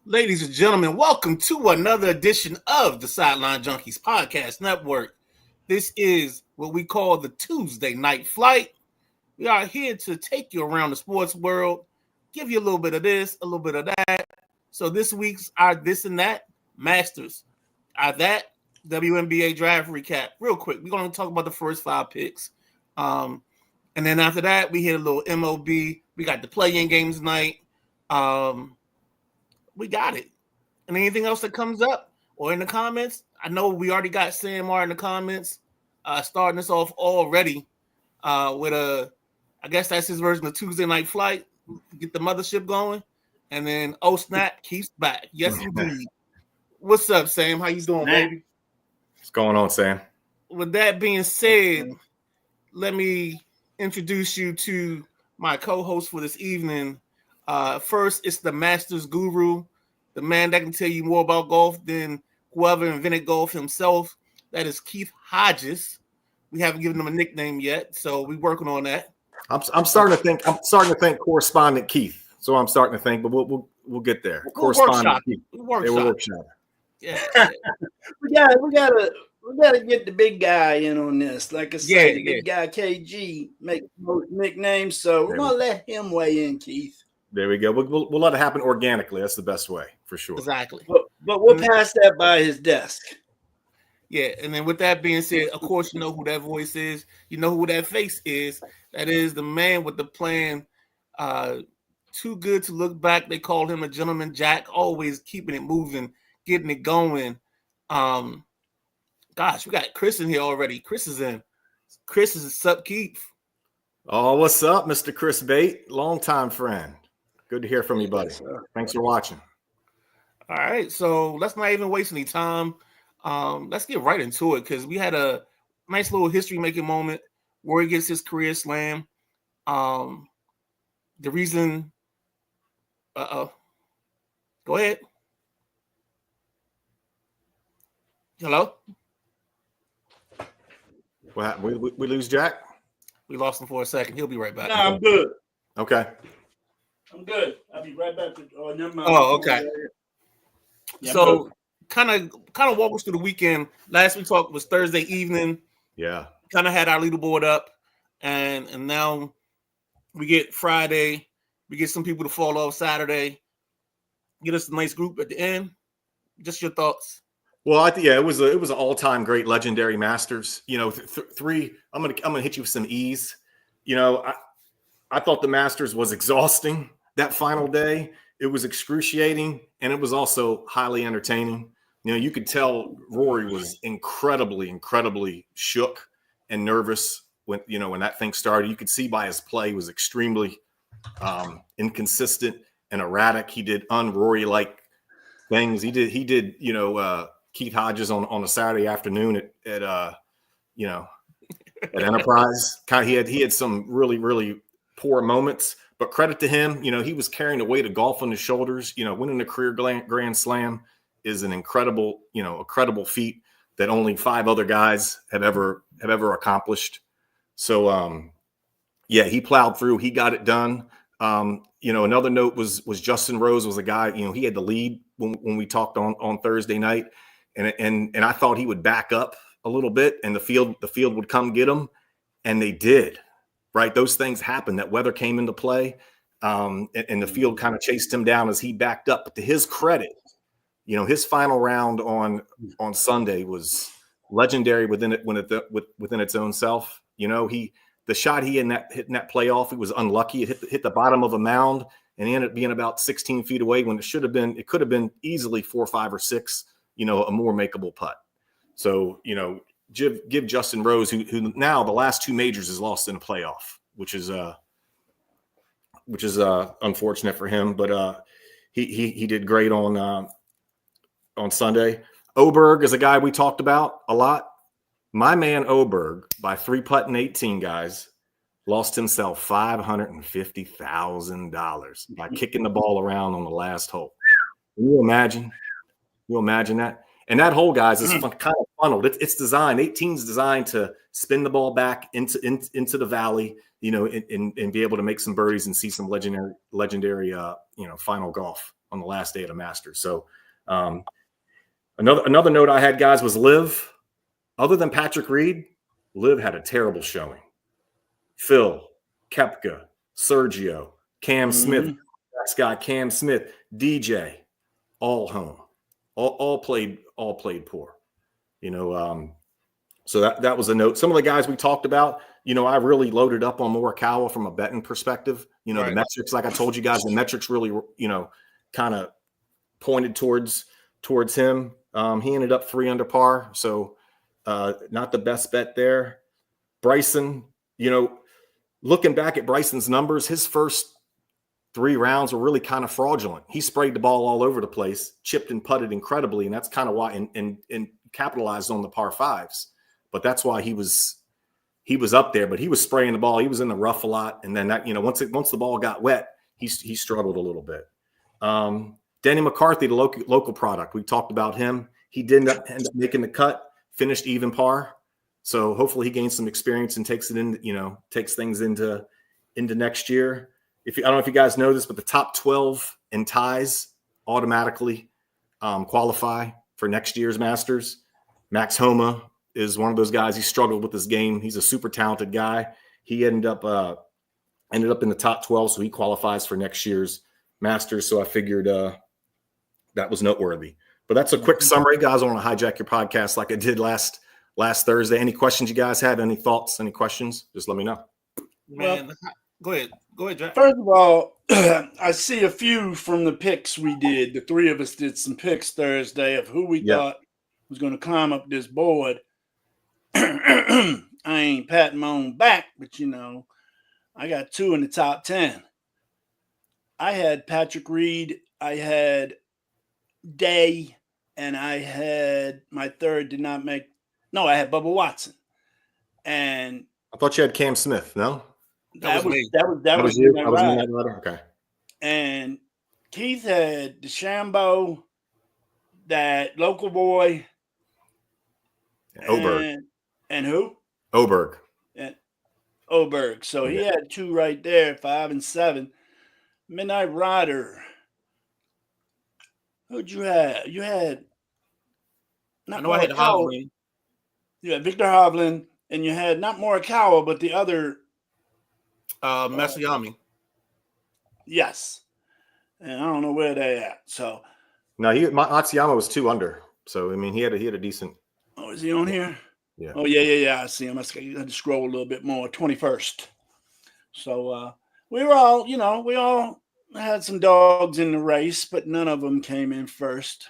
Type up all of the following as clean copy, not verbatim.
Ladies and gentlemen, welcome to another edition of the Sideline Junkies Podcast Network. This is what we call the Tuesday Night Flight. We are here to take you around the sports world, give you a little bit of this, a little bit of that. So this week's our this and that, Masters, our that, WNBA draft recap. Real quick, we're going to talk about the first 5 picks. And then after that, we hit a little MLB. We got the play-in games tonight. We got it. And anything else that comes up or in the comments, I know we already got Sam R in the comments, starting us off already with I guess that's his version of Tuesday Night Flight, get the mothership going. And then, oh, snap, Keith's back. Yes, indeed. What's up, Sam? How you doing, baby? What's going on, Sam? With that being said, let me introduce you to my co-host for this evening. First, it's the Masters Guru, the man that can tell you more about golf than whoever invented golf himself. That is Keith Hodges. We haven't given him a nickname yet, so we're working on that. I'm starting to think. I'm starting to think correspondent Keith. So I'm starting to think, but we'll get there. Correspondent Keith. We'll workshop. Yeah. we gotta get the big guy in on this. Like I said, the big guy KG make most nicknames, so we're gonna let him weigh in, Keith. There we go. We'll let it happen organically. That's the best way, for sure. Exactly. But we'll pass that by his desk. Yeah, and then with that being said, of course, you know who that voice is. You know who that face is. That is the man with the plan. Too good to look back. They call him a gentleman Jack, always keeping it moving, getting it going. Gosh, we got Chris in here already. Chris is in. Chris is Sup Keith. Oh, what's up, Mr. Chris Bate? Longtime friend. Good to hear from you, buddy. Thanks for watching. All right, so let's not even waste any time. Let's get right into it because we had a nice little history-making moment where he gets his career slam. The reason, go ahead. Hello? What? We lose Jack? We lost him for a second. He'll be right back. Nah, I'm good. Okay. I'm good. I'll be right back. Never mind. Oh, okay. Yeah, so kind of walk us through the weekend. Last we talked was Thursday evening. Yeah. Kind of had our leaderboard up, and now we get Friday. We get some people to fall off Saturday. Get us a nice group at the end. Just your thoughts. Well, it was an all-time great legendary Masters. You know, three. I'm gonna hit you with some ease. You know, I thought the Masters was exhausting that final day. It was excruciating, and it was also highly entertaining. You know, you could tell Rory was incredibly shook and nervous when that thing started. You could see by his play he was extremely inconsistent and erratic. He did un-Rory-like things. He did Keith Hodges on a Saturday afternoon at Enterprise. He had some really poor moments, but credit to him. You know, he was carrying the weight of golf on his shoulders. You know, winning a career Grand Slam is an incredible feat that only 5 other guys have ever accomplished. So, he plowed through. He got it done. Another note was Justin Rose was a guy. You know, he had the lead when we talked on Thursday night, and I thought he would back up a little bit, and the field would come get him, and they did. Right, those things happened. That weather came into play, and the field kind of chased him down as he backed up. But to his credit, you know, his final round on Sunday was legendary within its own self. You know, the shot he hit in that playoff, it was unlucky. It hit the bottom of a mound, and he ended up being about 16 feet away when it could have been easily 4, 5, or 6. You know, a more makeable putt. So, you know, give Justin Rose, who now the last 2 majors is lost in a playoff, which is unfortunate for him. But he did great on Sunday. Oberg is a guy we talked about a lot. My man Oberg, by 3-putting 18 guys, lost himself $550,000 by kicking the ball around on the last hole. Can you imagine? You imagine that? And that hole, guys, is kind of funneled. It's designed. 18's designed to spin the ball back into the valley, you know, and be able to make some birdies and see some legendary final golf on the last day of the Masters. So another note I had, guys, was Liv. Other than Patrick Reed, Liv had a terrible showing. Phil, Koepka, Sergio, Cam Smith, next guy, Cam Smith, DJ, all home, all played poor. So that was a note. Some of the guys we talked about, I really loaded up on Morikawa from a betting perspective. Right. The metrics, like I told you guys, the metrics really, kind of pointed towards him. He ended up 3 under par, so not the best bet there. Bryson, looking back at Bryson's numbers, his first 3 rounds were really kind of fraudulent. He sprayed the ball all over the place, chipped and putted incredibly, and that's kind of why, and capitalized on the par 5s. But that's why he was up there. But he was spraying the ball. He was in the rough a lot, and then that once the ball got wet, he struggled a little bit. Denny McCarthy, the local product, we talked about him. He did end up making the cut, finished even par. So hopefully he gains some experience and takes things into next year. I don't know if you guys know this, but the top 12 in ties automatically qualify for next year's Masters. Max Homa is one of those guys. He struggled with his game. He's a super talented guy. He ended up in the top 12, so he qualifies for next year's Masters. So I figured that was noteworthy. But that's a quick summary, guys. I want to hijack your podcast like I did last Thursday. Any questions you guys have? Any thoughts? Any questions? Just let me know. Man, go ahead, Jack. First of all, I see a few from the picks we did. The 3 of us did some picks Thursday of who we thought was going to climb up this board. I ain't patting my own back, but I got 2 in the top 10. I had Patrick Reed, I had Day, and I had my third did not make. No, I had Bubba Watson, and I thought you had Cam Smith. No, that was you. I was in that letter. Okay. And Keith had DeChambeau, that local boy, Oberg, and who? Oberg. And Oberg. So he had 2 right there, 5 and 7. Midnight Rider. Who'd you have? You had. I know I had Hovland. You had Victor Hovland, and you had not Morikawa, but the other. Matsuyama. Yes. And I don't know where they at. So. No, Matsuyama was 2 under. So, I mean, he had a decent. Oh, is he on here? Yeah. Oh, yeah. I see him. I had to scroll a little bit more. 21st. So, we were all, we all had some dogs in the race, but none of them came in first.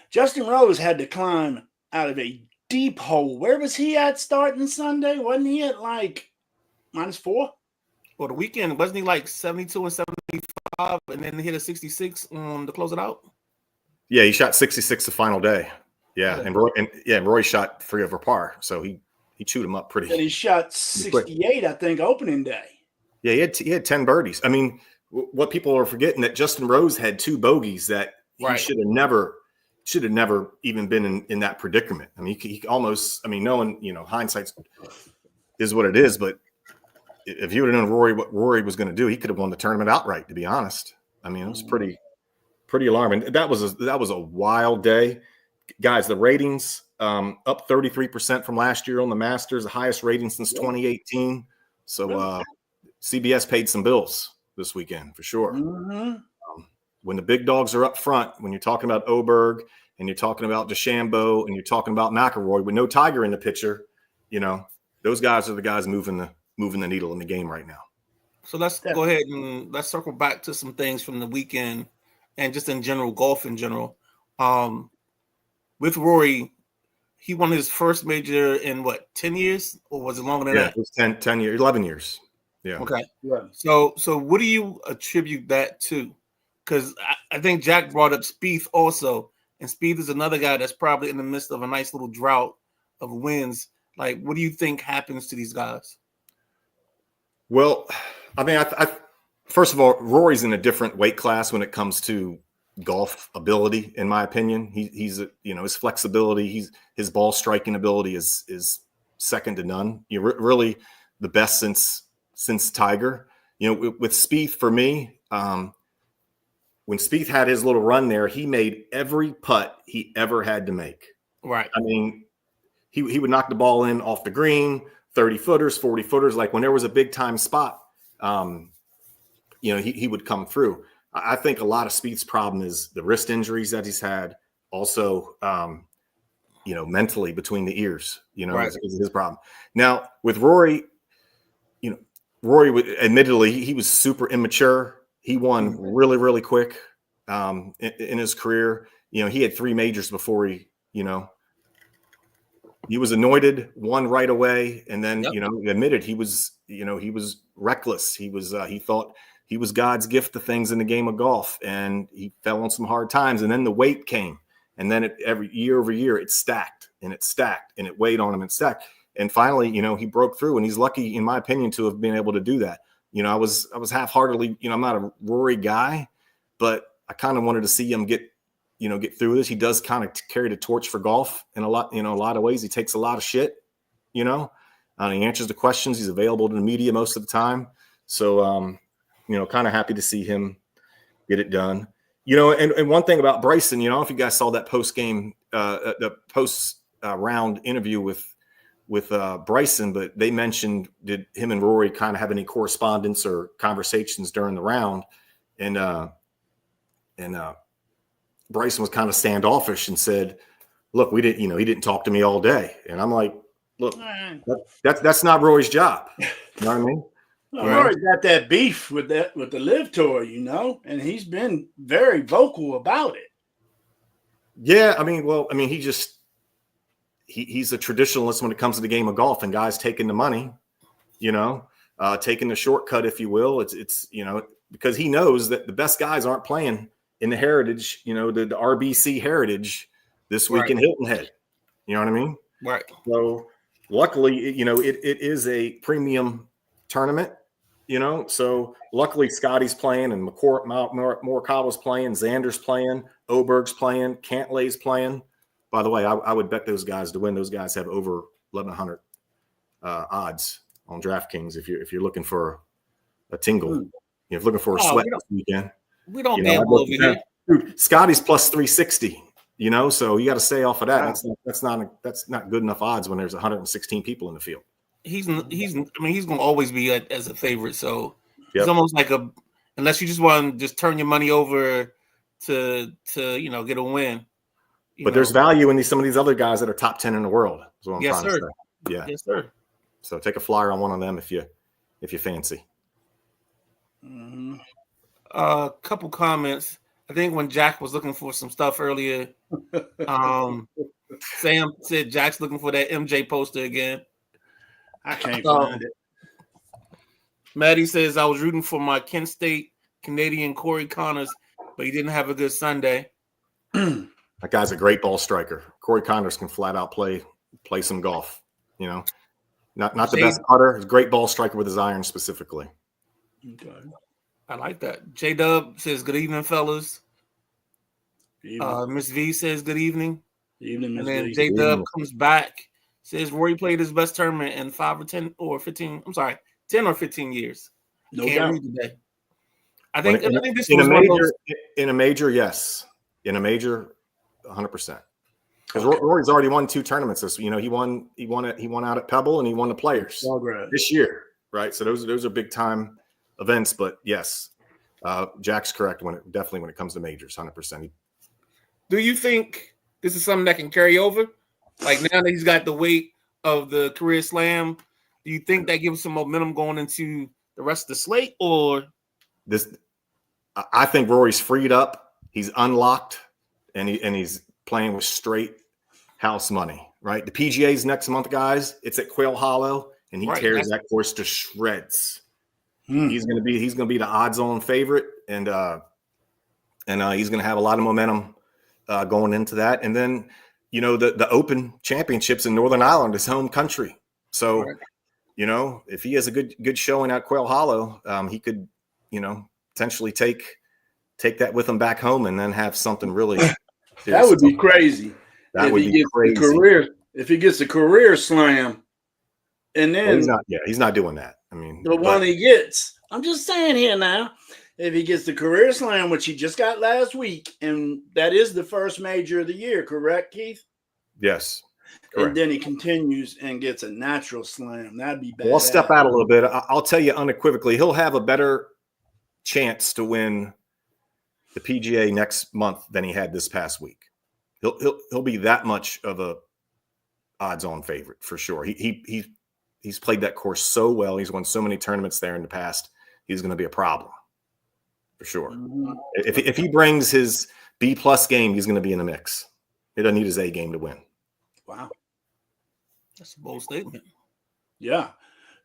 Justin Rose had to climb out of a deep hole. Where was he at starting Sunday? Wasn't he at like -4? Well, the weekend, wasn't he like 72 and 75 and then hit a 66 to close it out? Yeah, he shot 66 the final day. Yeah, and Roy shot 3 over par. So he chewed him up pretty. And he shot 68, I think, opening day. Yeah, he had 10 birdies. I mean, what people are forgetting that Justin Rose had 2 bogeys that he should have never even been in that predicament. I mean, he almost. I mean, knowing hindsight is what it is, but if you would have known what Rory was going to do, he could have won the tournament outright. To be honest, I mean, it was pretty alarming. That was a wild day, guys. The ratings up 33% from last year on the Masters, the highest rating since 2018. So CBS paid some bills this weekend for sure. Mm-hmm. When the big dogs are up front, when you're talking about Oberg and you're talking about DeChambeau and you're talking about McIlroy with no Tiger in the picture, those guys are the guys moving the needle in the game right now. So let's go ahead and let's circle back to some things from the weekend and just in general, golf in general. With Rory, he won his first major in 10 years, or was it longer than that? Yeah, it was 10 years, 11 years. Yeah. Okay. Yeah. So what do you attribute that to? Because I think Jack brought up Spieth also, and Spieth is another guy that's probably in the midst of a nice little drought of wins. Like, what do you think happens to these guys? Well, I mean, I first of all, Rory's in a different weight class when it comes to golf ability, in my opinion. He's his flexibility, his ball striking ability is second to none. You're really the best since Tiger. You know, with Spieth for me, when Spieth had his little run there, he made every putt he ever had to make. Right. I mean, he would knock the ball in off the green, 30 footers, 40 footers. Like when there was a big time spot, you know, he would come through. I think a lot of Spieth's problem is the wrist injuries that he's had. Also, you know, mentally between the ears, you know, right. is his problem. Now with Rory, you know, Rory admittedly, he was super immature. He won really, really quick in his career. You know, he had 3 majors before he was anointed, won right away, and then you know, admitted he was reckless. He thought he was God's gift to things in the game of golf, and he fell on some hard times. And then the weight came, and then every year over year it stacked and it stacked and it weighed on him and stacked. And finally, you know, he broke through, and he's lucky, in my opinion, to have been able to do that. You know, I was half-heartedly, you know, I'm not a Rory guy, but I kind of wanted to see him get through this. He does kind of carry the torch for golf in a lot of ways. He takes a lot of shit, you know, he answers the questions. He's available to the media most of the time. So, you know, kind of happy to see him get it done. You know, and one thing about Bryson, you know, if you guys saw that round interview with Bryson, but they mentioned, did him and Rory kind of have any correspondence or conversations during the round? And Bryson was kind of standoffish and said, look, he didn't talk to me all day. And I'm like, look, that's not Rory's job. You know what I mean? Well, Rory's got that beef with the Live Tour, you know, and he's been very vocal about it. Yeah. I mean, he's a traditionalist when it comes to the game of golf, and guys taking the money, you know, taking the shortcut, if you will. It's, you know, because he knows that the best guys aren't playing in the Heritage, you know, the RBC Heritage this week in Hilton Head. You know what I mean? Right. So luckily, you know, it is a premium tournament, you know. So luckily Scotty's playing, and Morikawa's playing, Xander's playing, Oberg's playing, Cantlay's playing. By the way, I would bet those guys to win. Those guys have over 1,100 odds on DraftKings. If you're looking for a tingle, if you're looking for a sweat this weekend. We don't gamble over here. Dude, Scotty's plus 360. You know, so you got to stay off of that. That's not good enough odds when there's 116 people in the field. He's going to always be as a favorite. So it's almost like unless you just want to just turn your money over to you know, get a win. But there's value in some of these other guys that are top 10 in the world. Is what I'm trying to say. Yeah. Yes, sir. So take a flyer on one of them if you fancy. Mm-hmm. A couple comments. I think when Jack was looking for some stuff earlier, Sam said Jack's looking for that MJ poster again. I can't find it. Maddie says, I was rooting for my Kent State Canadian Corey Connors, but he didn't have a good Sunday. That guy's a great ball striker. Corey Connors can flat out play some golf. You know, not the best putter. He's a great ball striker with his iron specifically. Okay. I like that. J-Dub says, good evening, fellas. Miss V says, good evening. Evening, Miss V. And then V. J-Dub comes back, says, Rory played his best tournament in 10 or 15 years. No Can't doubt. read today. I think this in was a major, yes. In a major, 100%. Because Rory's already won 2 tournaments. So, you know, he won out at Pebble, and he won the Players this year, right? So those are big time events. But yes, Jack's correct when it comes to majors, 100%. Do you think this is something that can carry over? Like now that he's got the weight of the career slam, do you think that gives some momentum going into the rest of the slate? Or I think Rory's freed up. He's unlocked, and he's playing with straight house money, right? The PGA's next month, guys. It's at Quail Hollow, and he tears that course to shreds. He's gonna be the odds-on favorite, and he's gonna have a lot of momentum going into that. And then, you know, the Open Championships in Northern Ireland is home country. So, you know, if he has a good showing at Quail Hollow, he could, you know, potentially take that with him back home, and then have something really. That would be crazy. That would be crazy. If he gets a career slam, and then he's not doing that. I mean, one he gets, I'm just saying here now, if he gets the career slam, which he just got last week, and that is the first major of the year, correct, Keith? Yes. And Correct. then he continues and gets a natural slam. That'd be bad. Well, I'll step out a little bit. I'll tell you unequivocally, he'll have a better chance to win the PGA next month than he had this past week. He'll be that much of a odds-on favorite for sure. He's played that course so well. He's won so many tournaments there in the past. He's going to be a problem for sure. Mm-hmm. If he brings his B+ game, he's going to be in the mix. He doesn't need his A game to win. Wow. That's a bold statement. Yeah.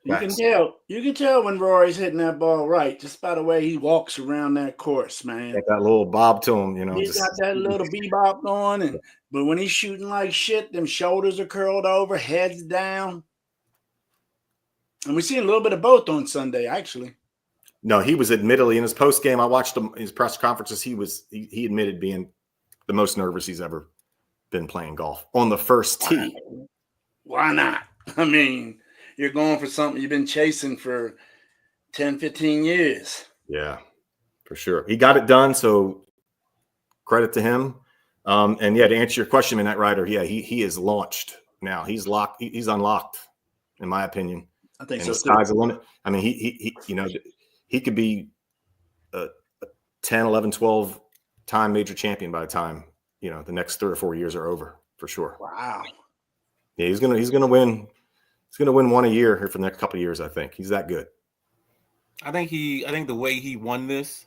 You Facts. can tell when Rory's hitting that ball right, just by the way he walks around that course, man. Got that little bob to him, He's got that little bebop going, but when he's shooting like shit, them shoulders are curled over, heads down. And we seen a little bit of both on Sunday, actually. No, he was admittedly in his post game. I watched him his press conferences. He admitted being the most nervous he's ever been playing golf on the first tee. Why not? I mean, you're going for something you've been chasing for 10, 15 years. Yeah, for sure. He got it done, so credit to him. And yeah, to answer your question, Midnight Rider, yeah, he is launched now. He's locked. He's unlocked, in my opinion. I think and so. The sky's the limit. I mean, he could be a 10, 11, 12 time major champion by the time, the next 3 or 4 years are over for sure. Wow. Yeah, he's gonna win. He's gonna win one a year here for the next couple of years. I think he's that good. I think the way he won this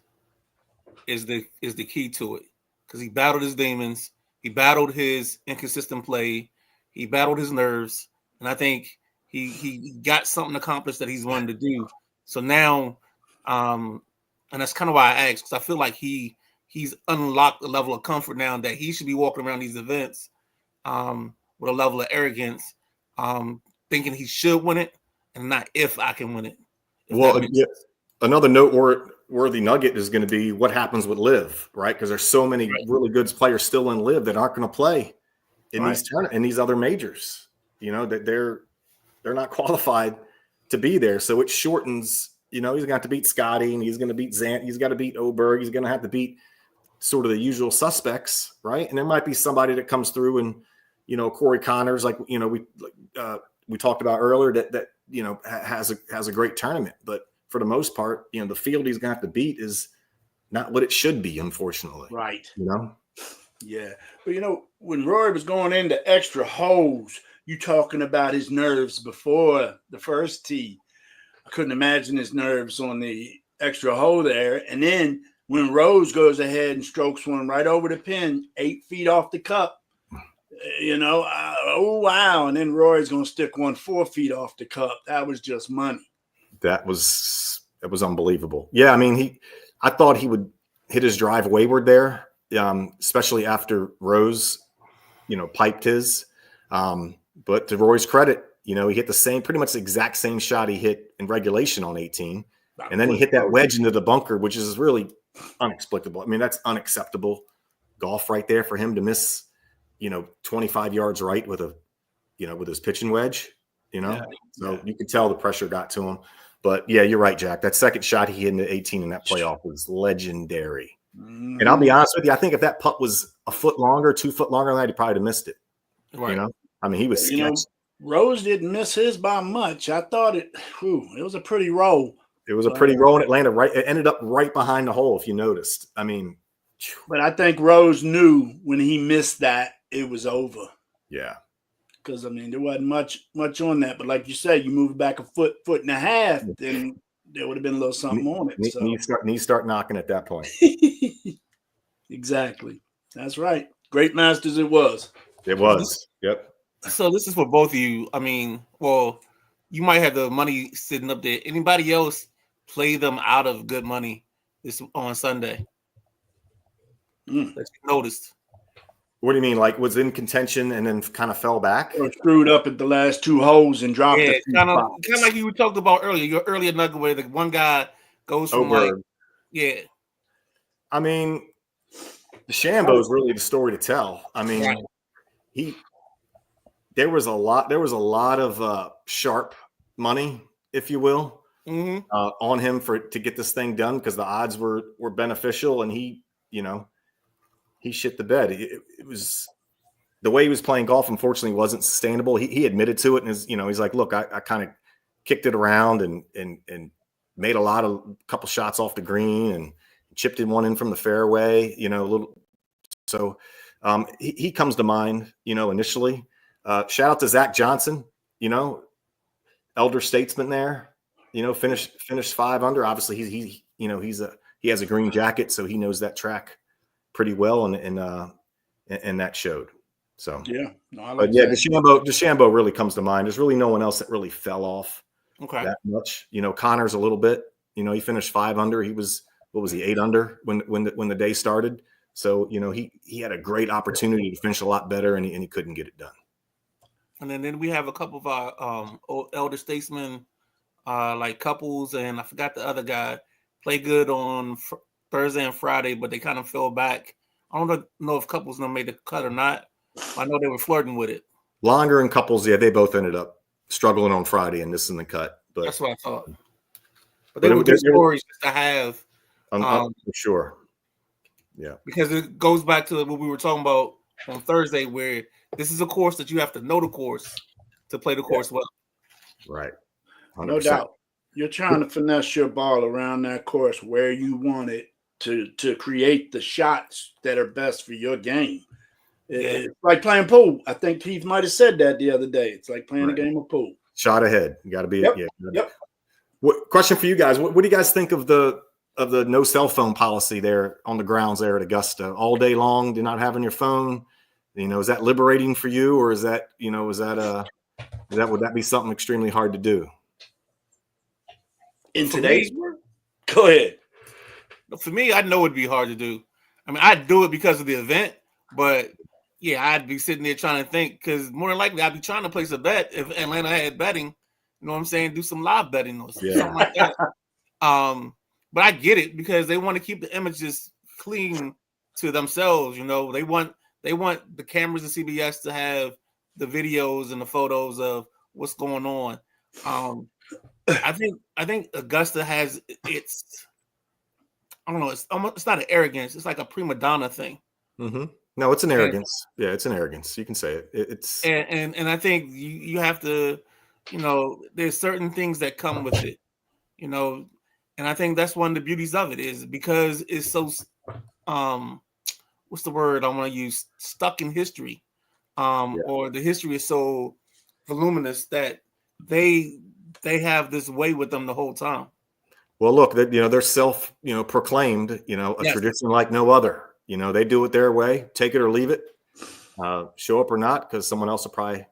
is the key to it, because he battled his demons, he battled his inconsistent play, he battled his nerves, and I think he got something accomplished that he's wanted to do. So now, and that's kind of why I asked, because I feel like he's unlocked a level of comfort now that he should be walking around these events with a level of arrogance, thinking he should win it and not if I can win it. Well, yeah, another noteworthy nugget is going to be what happens with LIV, right? Because there's so many really good players still in LIV that aren't going to play in these other majors. That they're not qualified to be there, so it shortens. He's going to have to beat Scotty, and he's going to beat Zant. He's got to beat Oberg. He's going to have to beat sort of the usual suspects, right? And there might be somebody that comes through and Corey Connors, like we talked about earlier, that has a great tournament, but for the most part, the field he's going to have to beat is not what it should be, unfortunately. Right. Yeah. But when Rory was going into extra holes, you talking about his nerves before the first tee. I couldn't imagine his nerves on the extra hole there. And then when Rose goes ahead and strokes one right over the pin, 8 feet off the cup, oh, wow. And then Rory's going to stick one 4 feet off the cup. That was just money. That was unbelievable. Yeah. I mean, I thought he would hit his drive wayward there, especially after Rose, piped his. But to Rory's credit, he hit pretty much the exact same shot he hit in regulation on 18. And then he hit that wedge into the bunker, which is really inexplicable. I mean, that's unacceptable golf right there for him to miss 25 yards right with his pitching wedge, So you could tell the pressure got to him. But yeah, you're right, Jack. That second shot he hit in the 18 in that playoff was legendary. Mm-hmm. And I'll be honest with you, I think if that putt was 2 foot longer than that, he probably would have missed it. Right. I mean, he was sketchy. Rose didn't miss his by much. I thought it was a pretty roll. It was a pretty roll, and it landed right. It ended up right behind the hole, if you noticed. I mean, but I think Rose knew when he missed that it was over. Yeah, because there wasn't much on that. But like you said, you move it back a foot and a half, then there would have been a little something on it. So. Knees start knocking at that point. Exactly. That's right. Great Masters it was. It was. Yep. So this is for both of you. I mean, well, you might have the money sitting up there. Anybody else play them out of good money this on Sunday? That you noticed. What do you mean? Like was in contention and then kind of fell back? Or screwed up at the last 2 holes and dropped it. Kind of like you talked about earlier. Your earlier nugget where the one guy goes from I mean, DeChambeau is really the story to tell. I mean, there was a lot of sharp money, if you will, on him to get this thing done because the odds were beneficial, and he shit the bed. It was the way he was playing golf. Unfortunately, wasn't sustainable. He admitted to it, and he's like, look, I kind of kicked it around and made a couple shots off the green and chipped one in from the fairway. A little. So he comes to mind. Initially. Shout out to Zach Johnson. Elder statesman there. Finished 5 under. Obviously, he has a green jacket, so he knows that track pretty well, and that showed. So yeah, DeChambeau really comes to mind. There's really no one else that really fell off that much. Connor's a little bit. He finished 5 under. He was 8 under when the day started. So he had a great opportunity to finish a lot better, and he couldn't get it done. And then we have a couple of our elder statesmen, like Couples, and I forgot the other guy, play good on Thursday and Friday, but they kind of fell back. I don't know if Couples made the cut or not. I know they were flirting with it. Longer and Couples, yeah, they both ended up struggling on Friday and missing the cut. But that's what I thought. But they were good stories just to have. For sure. Yeah. Because it goes back to what we were talking about on Thursday, where this is a course that you have to know the course to play the course well. Right. 100%. No doubt. You're trying to finesse your ball around that course where you want it to create the shots that are best for your game. It's like playing pool. I think Keith might have said that the other day. It's like playing a game of pool. Shot ahead. You got to be. Yep. Question for you guys. What do you guys think of the no cell phone policy there on the grounds there at Augusta? All day long, do not having your phone. Is that liberating for you, or is that would that be something extremely hard to do? In today's world? Go ahead. For me, I know it'd be hard to do. I mean, I'd do it because of the event, but yeah, I'd be sitting there trying to think, because more than likely I'd be trying to place a bet if Atlanta had betting. You know what I'm saying? Do some live betting or something like that. But I get it, because they want to keep the images clean to themselves. They want the cameras at CBS to have the videos and the photos of what's going on. I think Augusta has its, I don't know, it's not an arrogance. It's like a prima donna thing. Mm-hmm. No, it's an arrogance. It's an arrogance. You can say it. It's and I think you have to, there's certain things that come with it, and I think that's one of the beauties of it, is because it's so what's the word I want to use? Stuck in history, or the history is so voluminous that they have this way with them the whole time. Well, look, they're self, proclaimed, a tradition like no other. They do it their way. Take it or leave it. Show up or not, because someone else will probably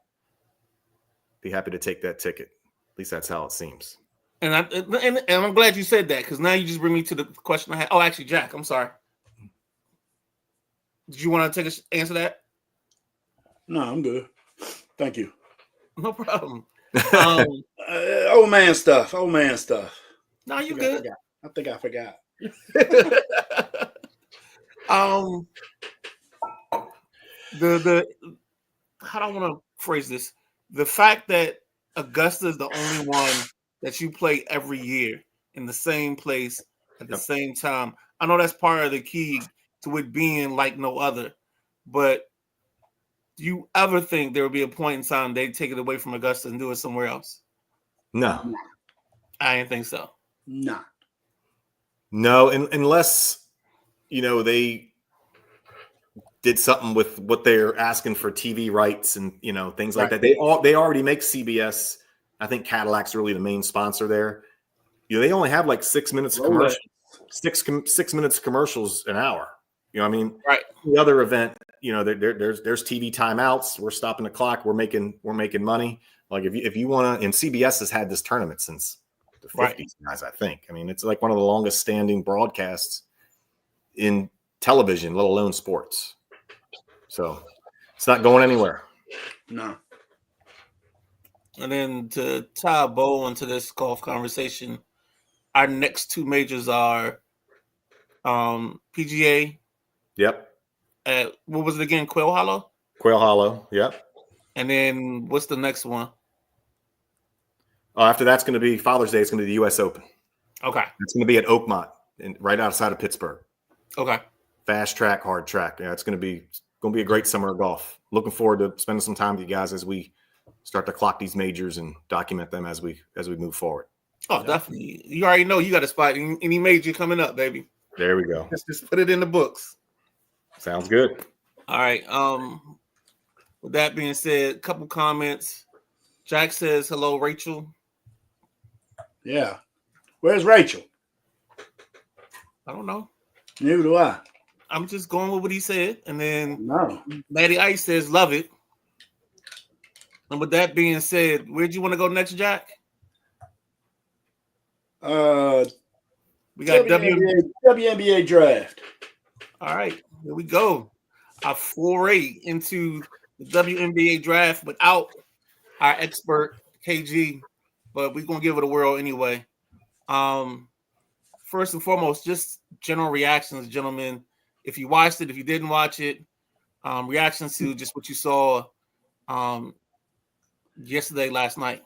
be happy to take that ticket. At least that's how it seems. And I'm glad you said that, because now you just bring me to the question I had. Oh, actually, Jack, I'm sorry. Did you want to answer that? No, I'm good. Thank you. No problem. Old man stuff. No, you good. I think I forgot. The how do I want to phrase this? The fact that Augusta is the only one that you play every year in the same place at the same time. I know that's part of the key to it being like no other, but do you ever think there will be a point in time they take it away from Augusta and do it somewhere else? No. I didn't think so. No, unless they did something with what they're asking for TV rights and things like that. They already make CBS. I think Cadillac's really the main sponsor there. They only have like 6 minutes of commercials, 6 minutes of commercials an hour. Right. The other event, there's TV timeouts. We're stopping the clock. We're making money. Like if you want to, and CBS has had this tournament since the 50s, guys. I think. It's like one of the longest standing broadcasts in television, let alone sports. So it's not going anywhere. No. And then to tie a bow into this golf conversation, our next 2 majors are PGA. Yep. What was it again? Quail Hollow? Quail Hollow. Yep. And then what's the next one? After that's going to be Father's Day. It's going to be the U.S. Open. Okay. It's going to be at Oakmont, right outside of Pittsburgh. Okay. Fast track, hard track. Yeah, it's going to be a great summer of golf. Looking forward to spending some time with you guys as we start to clock these majors and document them as we move forward. Oh, definitely. You already know you got a spot in any major coming up, baby. There we go. Just put it in the books. Sounds good. All right. With that being said, a couple comments. Jack says, hello, Rachel. Yeah. Where's Rachel? I don't know. Neither do I. I'm just going with what he said. And then No. Maddie Ice says, love it. And with that being said, where'd you want to go next, Jack? We got WNBA draft. All right, here we go. Our foray into the WNBA draft without our expert KG, but we're gonna give it a whirl anyway. First and foremost, just general reactions, gentlemen. If you watched it, if you didn't watch it, reactions to just what you saw yesterday, last night.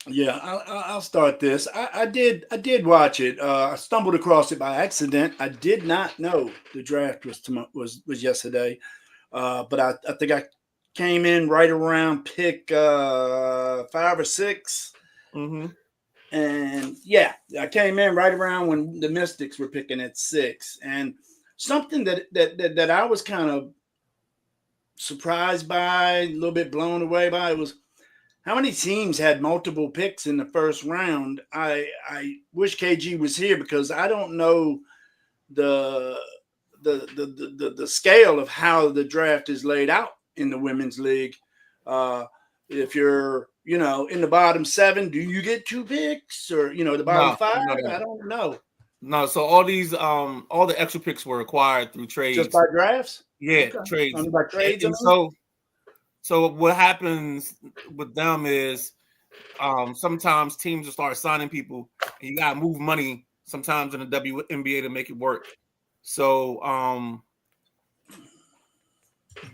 Yeah, I'll start this. I did watch it. I stumbled across it by accident. I did not know the draft was yesterday, but I think I came in right around pick 5 or 6, and yeah, I came in right around when the Mystics were picking at 6. And something that I was kind of surprised by, a little bit blown away by, was how many teams had multiple picks in the first round. I wish KG was here because I don't know the scale of how the draft is laid out in the women's league. If you're, in the bottom 7, do you get 2 picks, or the bottom 5? No. I don't know. No, so all these all the extra picks were acquired through trades. Just by drafts? Yeah, trades. Only by trades. And so what happens with them is sometimes teams will start signing people, and you gotta move money sometimes in the WNBA to make it work. So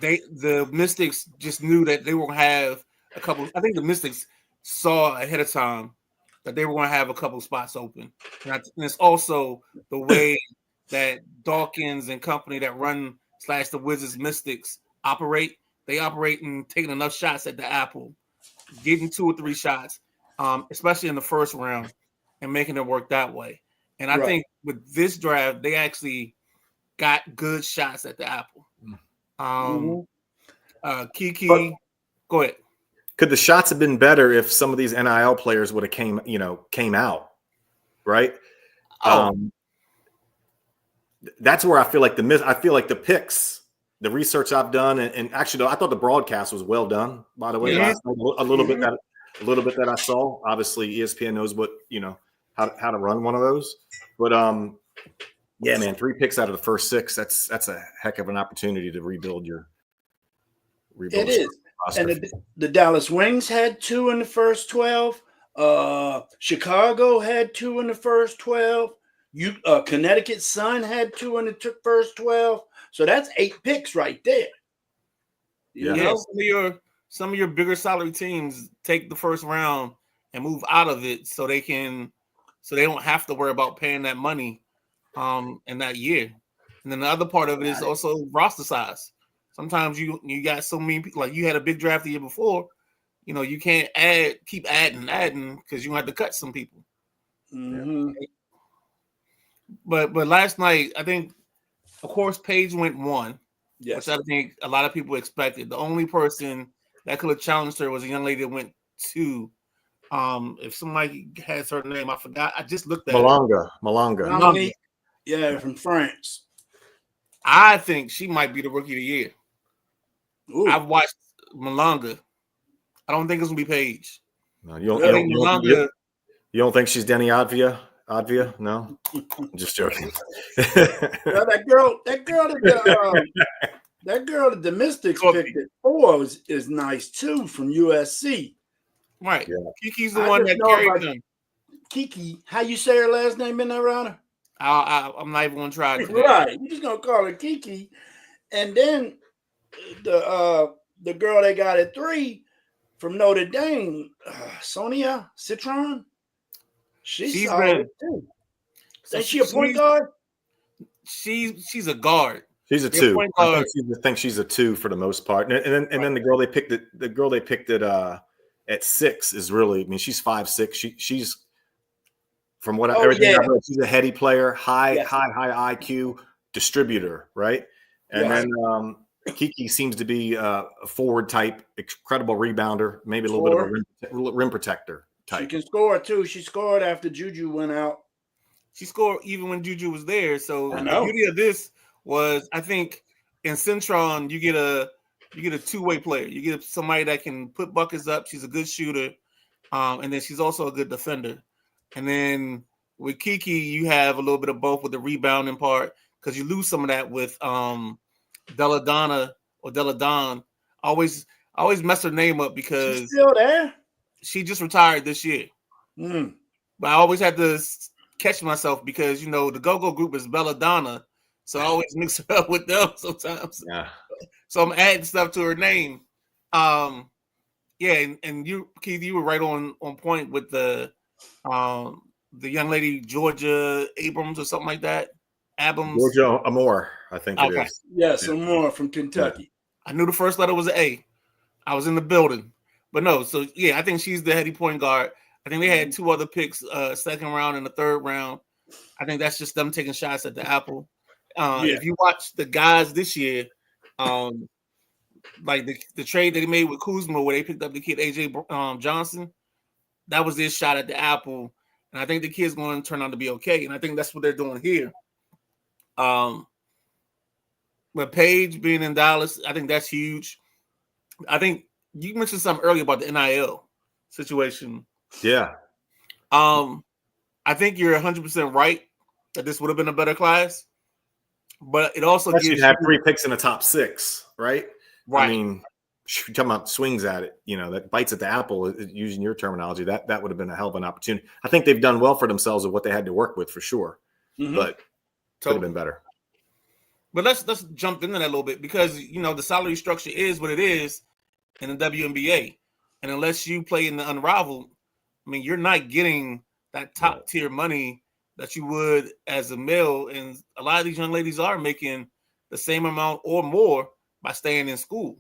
the Mystics just knew that they were gonna have a couple. I think the Mystics saw ahead of time that they were gonna have a couple spots open, and it's also the way that Dawkins and company that run / the Wizards Mystics operate. They operate in taking enough shots at the apple, getting 2 or 3 shots, especially in the first round, and making it work that way. And I think with this draft, they actually got good shots at the apple. Kiki, go ahead. Could the shots have been better if some of these NIL players would have came out, right? That's where I feel like the picks. The research I've done, and actually, I thought the broadcast was well done. By the way, last night, a little bit that I saw. Obviously, ESPN knows what how to run one of those. But yeah, man, 3 picks out of the first 6. That's a heck of an opportunity to rebuild your. It is, roster. And the Dallas Wings had 2 in the first 12. Chicago had 2 in the first 12. Connecticut Sun had 2 in the first 12. So that's 8 picks right there. Yeah, some of your bigger salary teams take the first round and move out of it so they don't have to worry about paying that money in that year. And then the other part of it is also roster size. Sometimes you got so many people, like you had a big draft the year before, you can't keep adding because you have to cut some people. Mm-hmm. But last night, I think, of course, Paige went 1, yes, which I think a lot of people expected. The only person that could have challenged her was a young lady that went 2. If somebody has her name, I forgot. I just looked at Malanga. Yeah, from France. I think she might be the rookie of the year. Ooh. I've watched Malanga. I don't think it's gonna be Paige. No, you don't think she's Denny Advia? No, I'm just joking. Well, that girl that the Mystics picked at 4 is nice too, from USC. Right. Yeah. Kiki's the one that carried them. Kiki, how you say her last name in there, Ronner? I'm not even gonna try. Right, you're just gonna call her Kiki, and then the girl they got at 3, from Notre Dame, Sonia Citron. She's solid too. So Is she a point guard? She's a guard. She's a 2. I think she's a 2 for the most part. And then the girl they picked at 6 is really. I mean, she's 5'6". She's from what everything I've heard, she's a heady player, high IQ distributor, right? And then Kiki seems to be a forward type, incredible rebounder, maybe a little bit of a rim protector type. She can score too. She scored after Juju went out. She scored even when Juju was there. So I know. The beauty of this was, I think, in Centron you get a two-way player. You get somebody that can put buckets up. She's a good shooter, and then she's also a good defender. And then with Kiki, you have a little bit of both with the rebounding part, because you lose some of that with Deladonna or Deladon. I always mess her name up because she's still there. She just retired this year. But I always had to catch myself because, you know, the go-go group is Belladonna. So I always mix her up with them sometimes. Yeah. So I'm adding stuff to her name. And you, Keith, you were right on point with the young lady, Georgia Abrams or something like that. Georgia Amore, I think it is. Yes, Amore from Kentucky. I knew the first letter was an A. I was in the building. But no, so yeah, I think she's the heady point guard. I think they had 2 other picks, second round and the third round. I think that's just them taking shots at the apple. If you watch the guys this year, like the trade that they made with Kuzma, where they picked up the kid AJ Johnson, that was their shot at the apple. And I think the kid's going to turn out to be okay. And I think that's what they're doing here. With Paige being in Dallas, I think that's huge. I think you mentioned something earlier about the NIL situation. Yeah. I think you're 100% right that this would have been a better class, but it also gives you have 3 picks in the top 6, right? Right. I mean, you're talking about swings at it, you know, that bites at the apple, using your terminology, that would have been a hell of an opportunity. I think they've done well for themselves with what they had to work with for sure, but could have been better. But let's jump into that a little bit, because, you know, the salary structure is what it is in the WNBA. And unless you play in the Unrivaled, I mean, you're not getting that top tier money that you would as a male. And a lot of these young ladies are making the same amount or more by staying in school.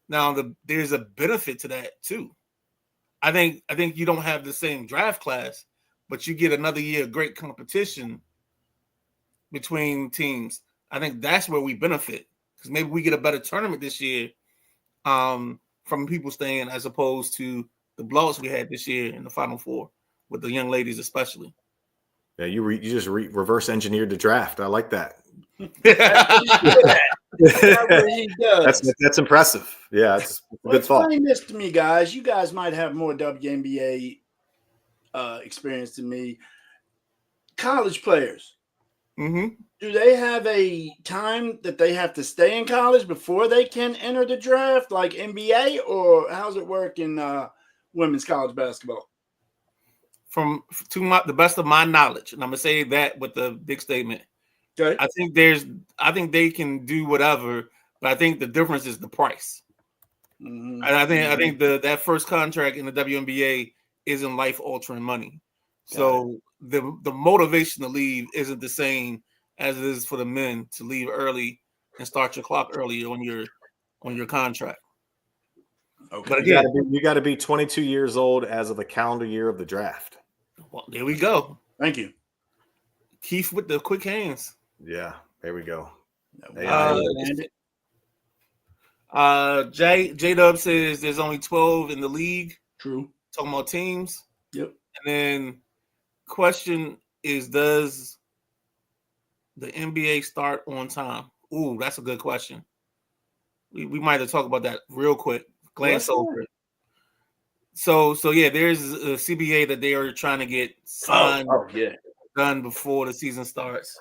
Now, there's a benefit to that too. I think you don't have the same draft class, but you get another year of great competition between teams. I think that's where we benefit, because maybe we get a better tournament this year from people staying, as opposed to the blowouts we had this year in the Final Four with the young ladies especially. Yeah, you just reverse engineered the draft. I like that. That's impressive. Yeah, it's a good thought. Explain this to me, guys. You guys might have more WNBA experience than me. College players. Mm-hmm. Do they have a time that they have to stay in college before they can enter the draft, like NBA, or how's it work in women's college basketball? The best of my knowledge, and I'm gonna say that with the big statement. Okay. I think they can do whatever, but I think the difference is the price. Mm-hmm. And I think that first contract in the WNBA isn't life altering money. So the motivation to leave isn't the same as it is for the men to leave early and start your clock early on your contract. Okay. But again, you got to be 22 years old as of the calendar year of the draft. Well, there we go. Thank you, Keith, with the quick hands. Yeah, there we go. J-Dub says there's only 12 in the league. True. Talking about teams. Yep. And then question is, does the NBA start on time? Ooh, that's a good question. We might have to talk about that real quick. Glance over it. So yeah, there's a CBA that they are trying to get signed done before the season starts.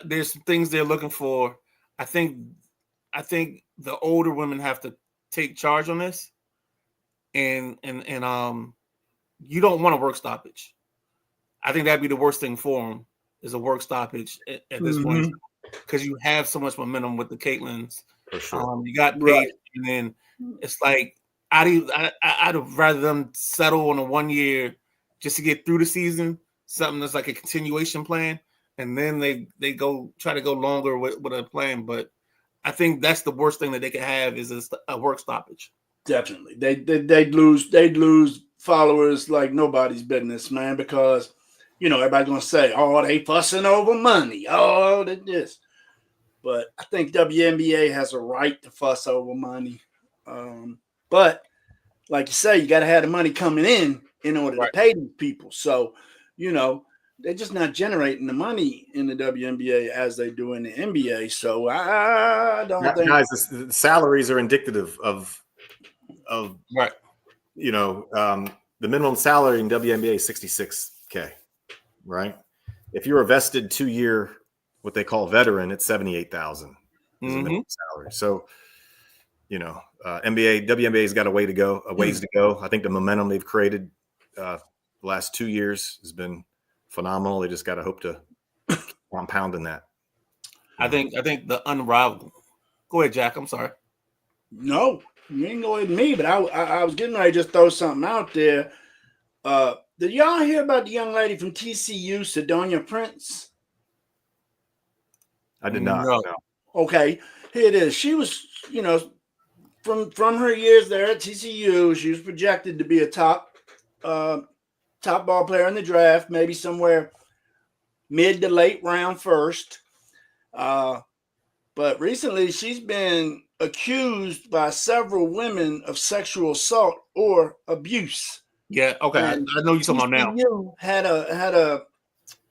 There's some things they're looking for. I think the older women have to take charge on this, and you don't want a work stoppage. I think that'd be the worst thing for them, is a work stoppage at this point, because you have so much momentum with the Caitlins. For sure. You got Paige, and then It's like I'd rather them settle on a 1 year just to get through the season, something that's like a continuation plan, and then they try to go longer with a plan. But I think that's the worst thing that they could have is a work stoppage. Definitely, they'd lose followers like nobody's business, man, because everybody's gonna say, "Oh, they fussing over money. Oh, this." But I think WNBA has a right to fuss over money. But like you say, you got to have the money coming in order to pay these people. So, they're just not generating the money in the WNBA as they do in the NBA. So I don't think, guys, the salaries are indicative of right. The minimum salary in WNBA is $66K, right? If you're a vested 2-year, what they call veteran, it's $78,000 is a minimum salary. So, WNBA's got a ways to go. I think the momentum they've created the last 2 years has been phenomenal. They just got to hope to compound in that. I think the unrivaled. Go ahead, Jack. I'm sorry. No, you ain't going with me, but I was getting ready to just throw something out there. Did y'all hear about the young lady from TCU, Sidonia Prince? I did not. No. Okay, here it is. She was, from her years there at TCU, she was projected to be a top ball player in the draft, maybe somewhere mid to late round first. But recently, she's been accused by several women of sexual assault or abuse. Yeah, okay. I know you're talking about now. Had a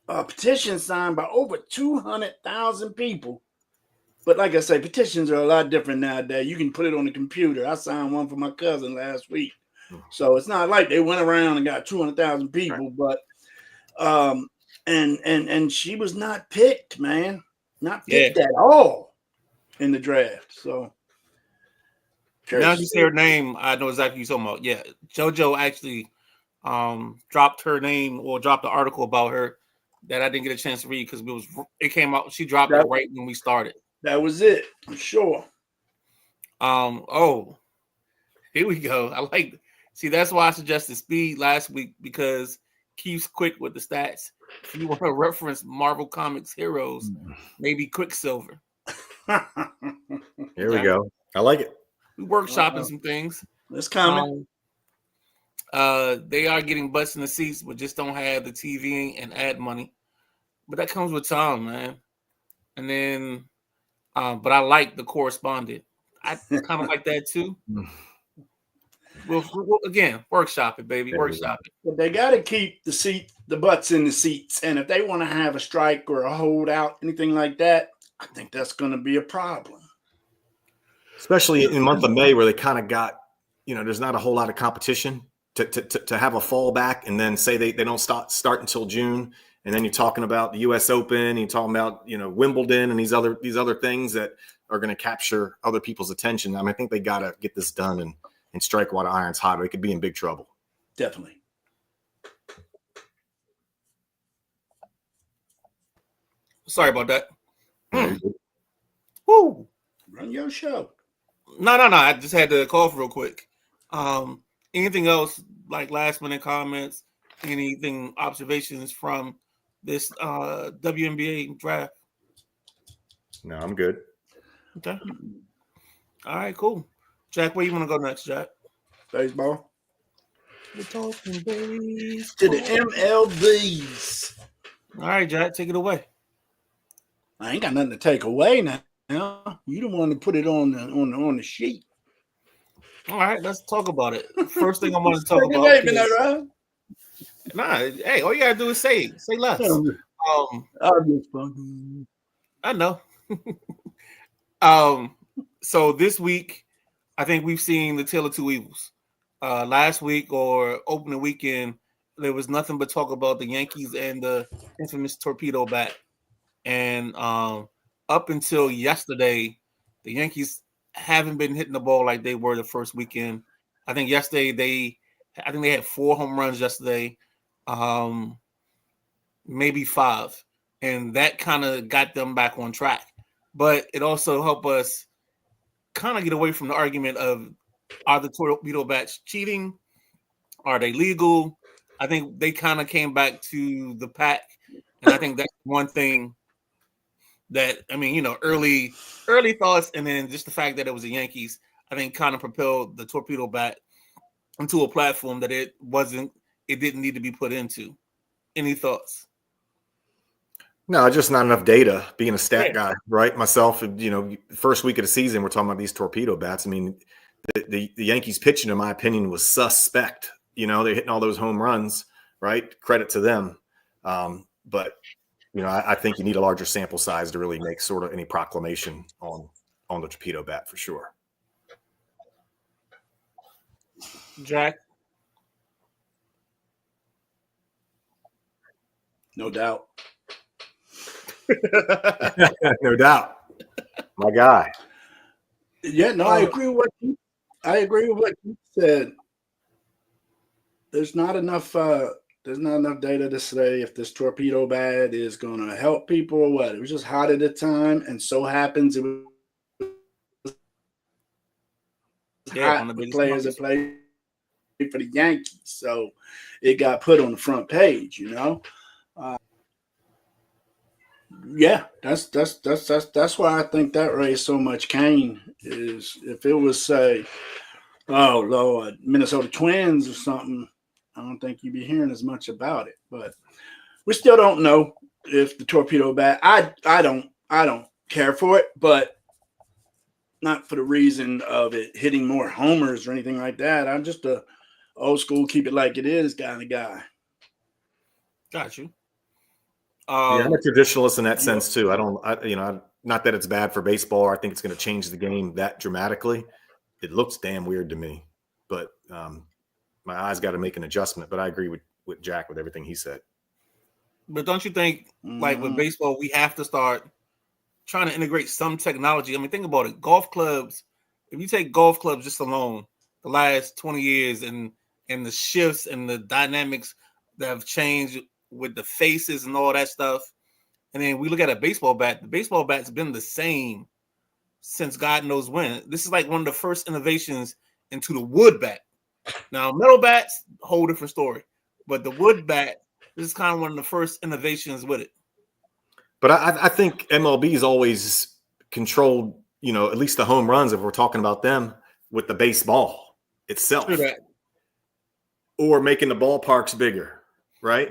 petition signed by over 200,000 people. But like I say, petitions are a lot different nowadays. You can put it on the computer. I signed one for my cousin last week. So it's not like they went around and got 200,000 people, but and she was not picked, man. Not picked at all in the draft. So now you say her name, I know exactly what you're talking about. Yeah. JoJo actually dropped her name or dropped an article about her that I didn't get a chance to read because it came out. She dropped it right when we started. That was it, for sure. Oh, here we go. See, that's why I suggested Speed last week because Keith's quick with the stats. If you want to reference Marvel Comics heroes, maybe Quicksilver. Here we go. I like it. We workshopping some things. It's coming. They are getting butts in the seats, but just don't have the TV and ad money. But that comes with time, man. And then, but I like the correspondent. I kind of like that too. We'll again workshop it, baby. Workshop it. But they got to keep the butts in the seats. And if they want to have a strike or a holdout, anything like that, I think that's going to be a problem. Especially in the month of May, where they kind of got, there's not a whole lot of competition to have a fallback, and then say they don't start until June, and then you're talking about the U.S. Open, you're talking about Wimbledon and these other things that are going to capture other people's attention. I mean, I think they got to get this done and strike while the iron's hot, or they could be in big trouble. Definitely. Sorry about that. Woo! Run your show. No. I just had to cough real quick. Anything else, like last minute comments, anything, observations from this WNBA draft? No, I'm good. Okay. All right, cool. Jack, where you want to go next, Jack? Baseball. We're talking baseball. To the MLBs. All right, Jack, take it away. I ain't got nothing to take away now. You the one to put it on the sheet. All right, let's talk about it. First thing I want to talk about. Hey, all you gotta do is say less. I know. So this week, I think we've seen the tale of two evils. Last week or opening weekend, there was nothing but talk about the Yankees and the infamous torpedo bat. And up until yesterday, the Yankees haven't been hitting the ball like they were the first weekend. I think yesterday they had 4 home runs yesterday, maybe 5, and that kind of got them back on track. But it also helped us kind of get away from the argument of Are the torpedo bats cheating? Are they legal? I think they kind of came back to the pack, and I think that's one thing that early thoughts, and then just the fact that it was the Yankees, I think kind of propelled the torpedo bat into a platform that it didn't need to be put into. Any thoughts? No, just not enough data. Being a stat guy, right? Myself, first week of the season, we're talking about these torpedo bats. I mean, the Yankees pitching, in my opinion, was suspect. They're hitting all those home runs, right? Credit to them. But I think you need a larger sample size to really make sort of any proclamation on the torpedo bat for sure. Jack? No doubt. No doubt. My guy. Yeah, no, I agree with what you said. There's not enough data to say if this torpedo bat is going to help people or what. It was just hot at the time, and so happens it was hot with players that play for the Yankees, so it got put on the front page. Yeah, that's why I think that raised so much cane. Is if it was say, oh Lord, Minnesota Twins or something, I don't think you'd be hearing as much about it. But we still don't know if the torpedo bat. I don't care for it, but not for the reason of it hitting more homers or anything like that. I'm just a old school, keep it like it is kind of guy. Got you. I'm a traditionalist in that sense too. Not that it's bad for baseball. I think it's going to change the game that dramatically. It looks damn weird to me, but my eyes got to make an adjustment. But I agree with Jack with everything he said. But don't you think, like with baseball, we have to start trying to integrate some technology? I mean, think about it. Golf clubs. If you take golf clubs just alone, the last 20 years and the shifts and the dynamics that have changed with the faces and all that stuff. And then we look at a baseball bat. The baseball bat's been the same since God knows when. This is like one of the first innovations into the wood bat. Now, metal bats, whole different story. But the wood bat, this is kind of one of the first innovations with it. But I think MLB's always controlled, at least the home runs, if we're talking about them, with the baseball itself. True that. Or making the ballparks bigger, right?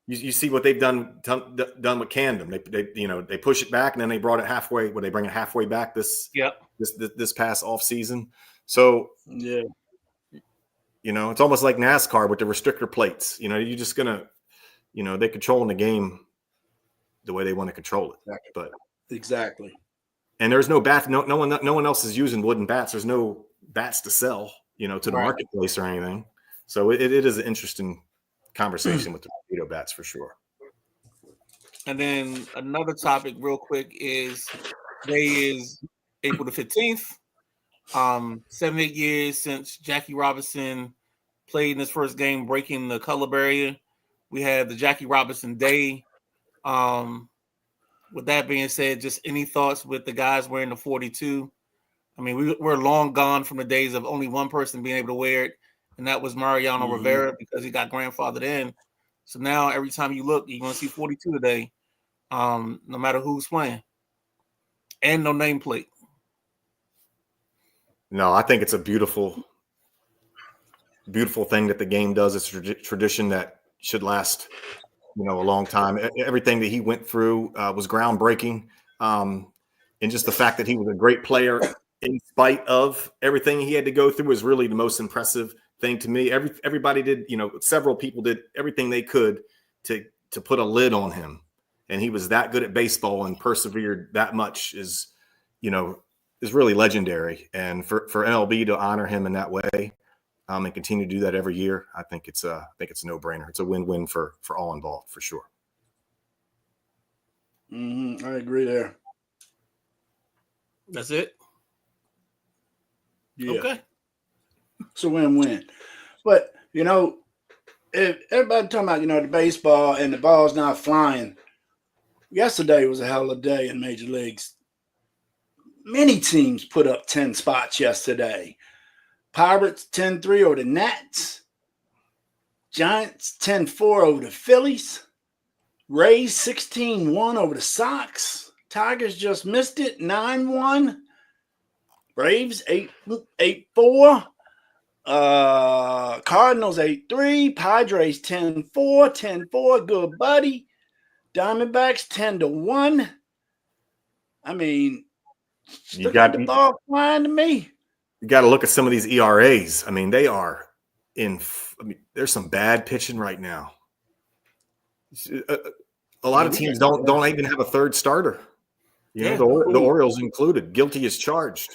You see what they've done with Camden. They push it back and then they brought it halfway. They bring it halfway back this past off season. So yeah, it's almost like NASCAR with the restrictor plates. You're just gonna, they controlling the game the way they want to control it. But exactly. And there's no bat. No one else is using wooden bats. There's no bats to sell, to the marketplace or anything. So it is an interesting conversation with the torpedo bats for sure. And then another topic real quick is today is April the 15th. 7-8 years since Jackie Robinson played in his first game, breaking the color barrier. We had the Jackie Robinson Day. With that being said, just any thoughts with the guys wearing the 42? I mean, we're long gone from the days of only one person being able to wear it, and that was Mariano Rivera because he got grandfathered in. So now every time you look, you're going to see 42 today, no matter who's playing. And no nameplate. No, I think it's a beautiful, beautiful thing that the game does. It's a tradition that should last, a long time. Everything that he went through was groundbreaking. And just the fact that he was a great player in spite of everything he had to go through is really the most impressive thing to me. Everybody did, several people did everything they could to put a lid on him. And he was that good at baseball and persevered that much is really legendary. And for MLB to honor him in that way and continue to do that every year, I think it's a no-brainer. It's a win-win for all involved for sure. I agree there. That's it. Yeah. Okay. It's a win-win. But, if everybody talking about, the baseball and the ball's not flying, yesterday was a hell of a day in Major Leagues. Many teams put up 10 spots yesterday. Pirates 10-3 over the Nats. Giants 10-4 over the Phillies. Rays 16-1 over the Sox. Tigers just missed it, 9-1. Braves 8-4. Cardinals 8-3. Padres 10-4. 10-4. Good buddy. Diamondbacks 10-1. I mean, you got the ball flying to me. You got to look at some of these ERAs. I mean, they are there's some bad pitching right now. A lot of teams don't even have a third starter. You know, the Orioles included. Guilty as charged.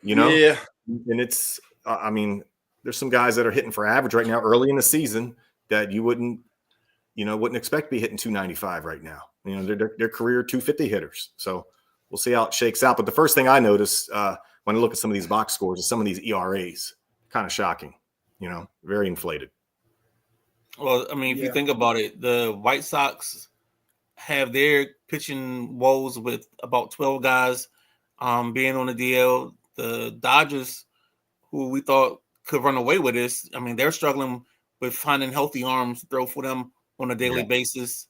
You know, and it's. I mean, there's some guys that are hitting for average right now, early in the season, that you wouldn't expect to be hitting 295 right now. You know, they're career 250 hitters. So we'll see how it shakes out. But the first thing I noticed when I look at some of these box scores is some of these ERAs. Kind of shocking. You know, very inflated. Well, I mean, if you think about it, the White Sox have their pitching woes with about 12 guys being on the DL. The Dodgers, who we thought could run away with this, I mean, they're struggling with finding healthy arms to throw for them on a daily basis.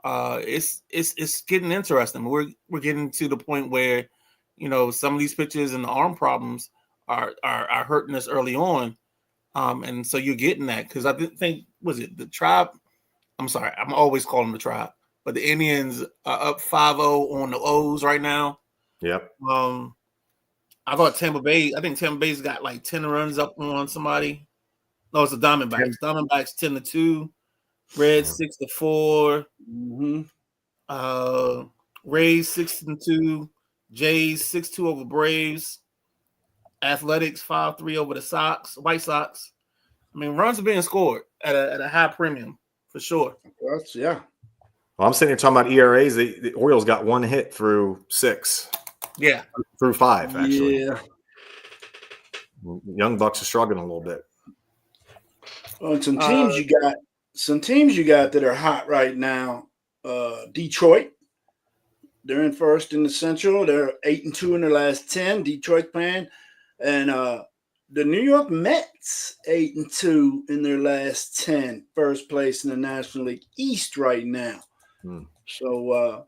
It's getting interesting. We're getting to the point where, you know, some of these pitchers and the arm problems are hurting us early on. And so you're getting that because I didn't think, was it the Tribe? I'm sorry, I'm always calling the Tribe, but the Indians are up 5-0 on the O's right now. Yep. I thought Tampa Bay's got like 10 runs up on somebody. No, it's the Diamondbacks. Diamondbacks 10-2, Reds 6-4, Rays 6-2, Jays 6-2 over Braves. Athletics 5-3 over the White Sox. I mean, runs are being scored at a high premium for sure. Yeah. Well, I'm sitting here talking about ERAs. The Orioles got one hit through 6. Yeah. Through 5, actually. Yeah. Young Bucks are struggling a little bit. Well, some teams you got that are hot right now. Detroit. They're in first in the Central. They're 8-2 in their last 10. Detroit playing. And the New York Mets 8-2 in their last 10, first place in the National League East right now. So,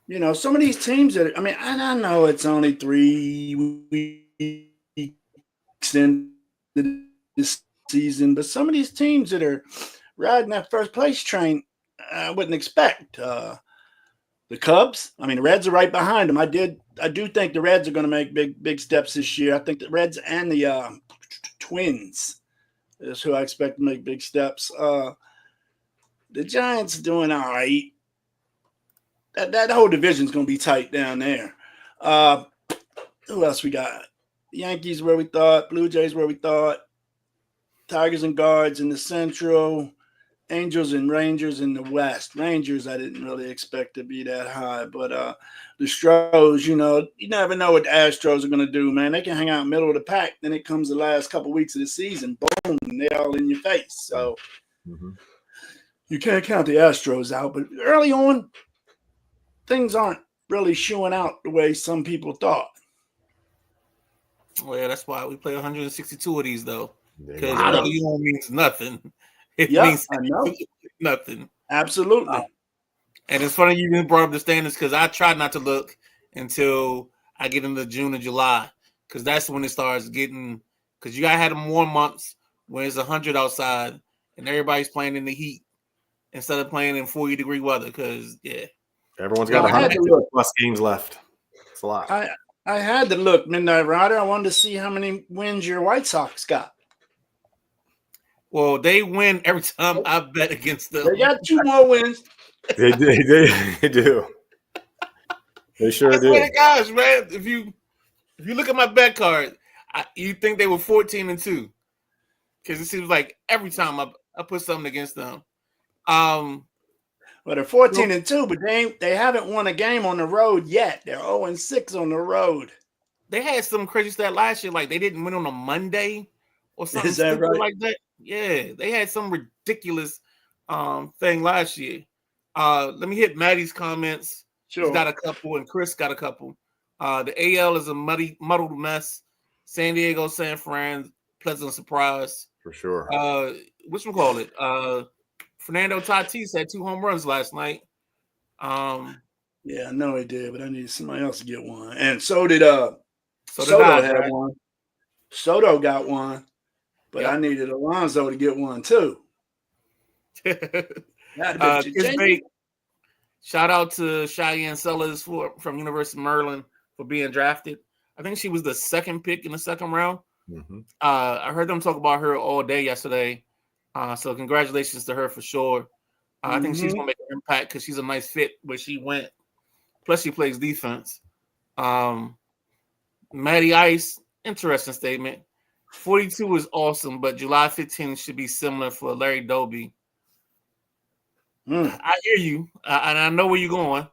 you know, some of these teams that, I mean, I know it's only 3 weeks in this season, but some of these teams that are riding that first place train, I wouldn't expect. The Cubs, I mean, the Reds are right behind them. I do think the Reds are going to make big steps this year. I think the Reds and the Twins is who I expect to make big steps. The Giants are doing all right. That whole division is going to be tight down there. Who else we got? The Yankees where we thought. Blue Jays where we thought. Tigers and Guards in the Central. Angels and Rangers in the West. Rangers, I didn't really expect to be that high, but the Stros, you know, you never know what the Astros are going to do, man. They can hang out middle of the pack. Then it comes the last couple weeks of the season, boom, they're all in your face. So you can't count the Astros out, but early on, things aren't really showing out the way some people thought. Well, yeah, that's why we play 162 of these, though, because early on means nothing. It means nothing. Absolutely. And it's funny you even brought up the standings because I try not to look until I get into June and July because that's when it starts getting – because you got to have them warm months when it's 100 outside and everybody's playing in the heat instead of playing in 40-degree weather because, everyone's got 100-plus games left. It's a lot. I had to look, Midnight Rider. I wanted to see how many wins your White Sox got. Well, they win every time I bet against them. They got 2 more wins. They do. They sure do. Gosh, man, if you look at my bet card, you think they were 14-2 because it seems like every time I put something against them. Well, they're 14-2, but they haven't won a game on the road yet. They're 0-6 on the road. They had some crazy stat last year, like they didn't win on a Monday or something. Is that right? Like that. Yeah, they had some ridiculous thing last year. Let me hit Maddie's comments. Sure. He's got a couple, and Chris got a couple. The AL is a muddled mess. San Diego, San Fran, pleasant surprise. For sure. Whatchamacallit? Fernando Tatis had 2 home runs last night. Yeah, I know he did, but I needed somebody else to get one. And so did Soto had right? one. Soto got one, but I needed Alonso to get one too. Shout out to Cheyenne Sellers from University of Maryland for being drafted. I think she was the 2nd pick in the 2nd round. Mm-hmm. I heard them talk about her all day yesterday. So congratulations to her for sure. I think she's going to make an impact because she's a nice fit where she went. Plus, she plays defense. Matty Ice, interesting statement. 42 is awesome, but July 15th should be similar for Larry Doby. I hear you, and I know where you're going.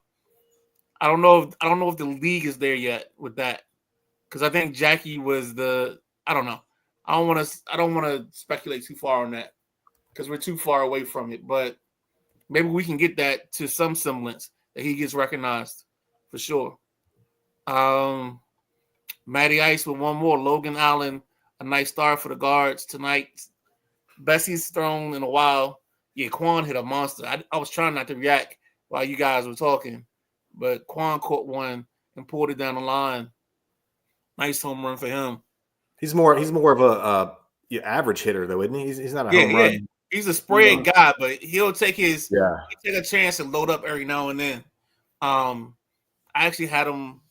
I don't know if the league is there yet with that, because I think Jackie was I don't know. I don't want to speculate too far on that because we're too far away from it. But maybe we can get that to some semblance that he gets recognized for sure. Matty Ice with one more. Logan Allen, a nice start for the guards tonight. Bessie's thrown in a while. Yeah, Quan hit a monster. I was trying not to react while you guys were talking, but Quan caught one and pulled it down the line. Nice home run for him. He's more of a average hitter though, isn't he? He's not a home run. Yeah. He's a spread guy, but he'll take he'll take a chance and load up every now and then. I actually had him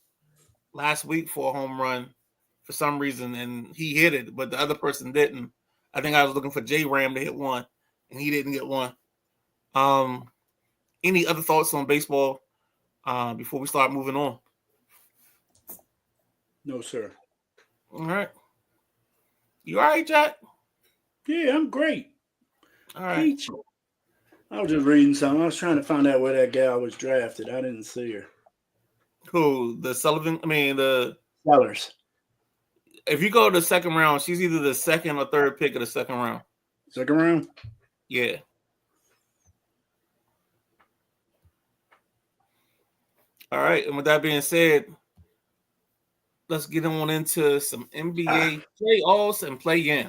last week for a home run for some reason, and he hit it, but the other person didn't. I think I was looking for J Ram to hit one, and he didn't get one. Any other thoughts on baseball before we start moving on? No, sir. All right. You all right, Jack? Yeah, I'm great. All right. I was just reading something. I was trying to find out where that gal was drafted. I didn't see her. Who? The Sullivan? I mean, the Sellers. If you go to the 2nd round, she's either the 2nd or 3rd pick of the 2nd round. 2nd round? Yeah. All right. And with that being said, let's get on into some NBA playoffs and play-in.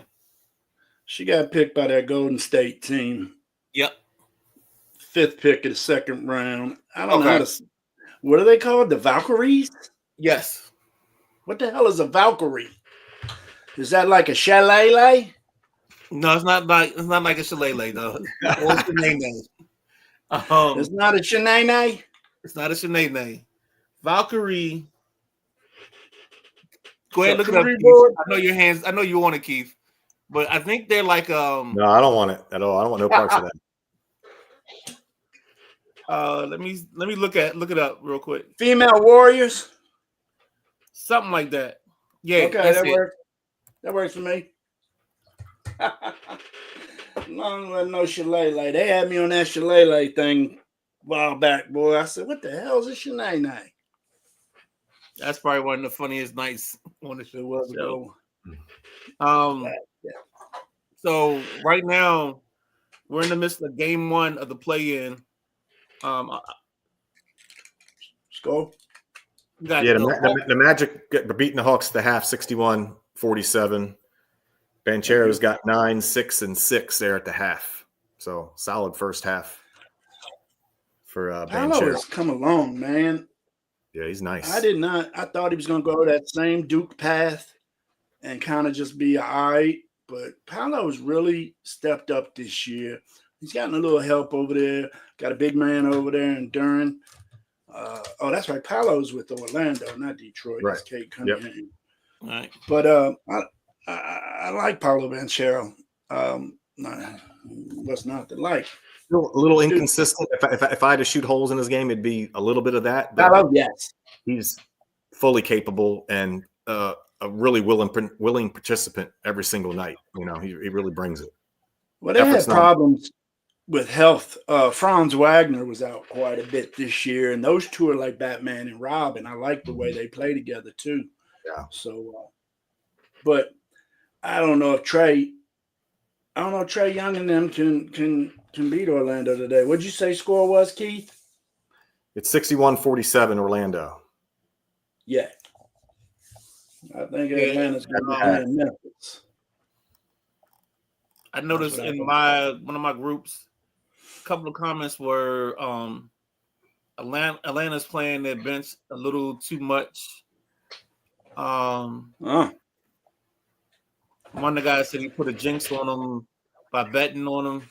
She got picked by that Golden State team. Yep. 5th pick of the 2nd round. I don't know. What are they called? The Valkyries? Yes. What the hell is a Valkyrie? Is that like a shillelagh? No, it's not like a shillelagh though. It's not a shenanay. It's not a shenanay. Valkyrie. Go ahead, look it up. I know your hands. I know you want it, Keith. But I think they're like No, I don't want it at all. I don't want no parts of that. Let me look it up real quick. Female warriors, something like that. Yeah, okay, that works. That works for me. No shillelagh. They had me on that shillelagh thing a while back, boy. I said, "What the hell is a shillelagh?" That's probably one of the funniest nights on the show. So right now we're in the midst of game 1 of the play-in. Score. The Magic beating the Hawks at the half, 61-47. Banchero's got 9, 6, and 6 there at the half. So solid first half for Banchero. Paolo's come along, man. Yeah, he's nice. I thought he was going to go that same Duke path and kind of just be all right. But Paolo's really stepped up this year. He's gotten a little help over there. Got a big man over there in Duran. That's right. Paolo's with Orlando, not Detroit. Right. That's Kate Cunningham. All right. But I like Paolo Banchero. What's not to like? A little inconsistent. If I had to shoot holes in his game, it'd be a little bit of that. Yes. He's fully capable and a really willing participant every single night. You know, he really brings it. Well, they had problems with health. Franz Wagner was out quite a bit this year, and those two are like Batman and Robin. I like the way they play together too. Yeah. So, but I don't know if Trae Young and them can beat Orlando today. What'd you say score was, Keith? It's 61-47 Orlando. Yeah. I think Atlanta's going to be in Memphis. I noticed in one of my groups, a couple of comments were Atlanta's playing their bench a little too much. One of the guys said he put a jinx on them by betting on them.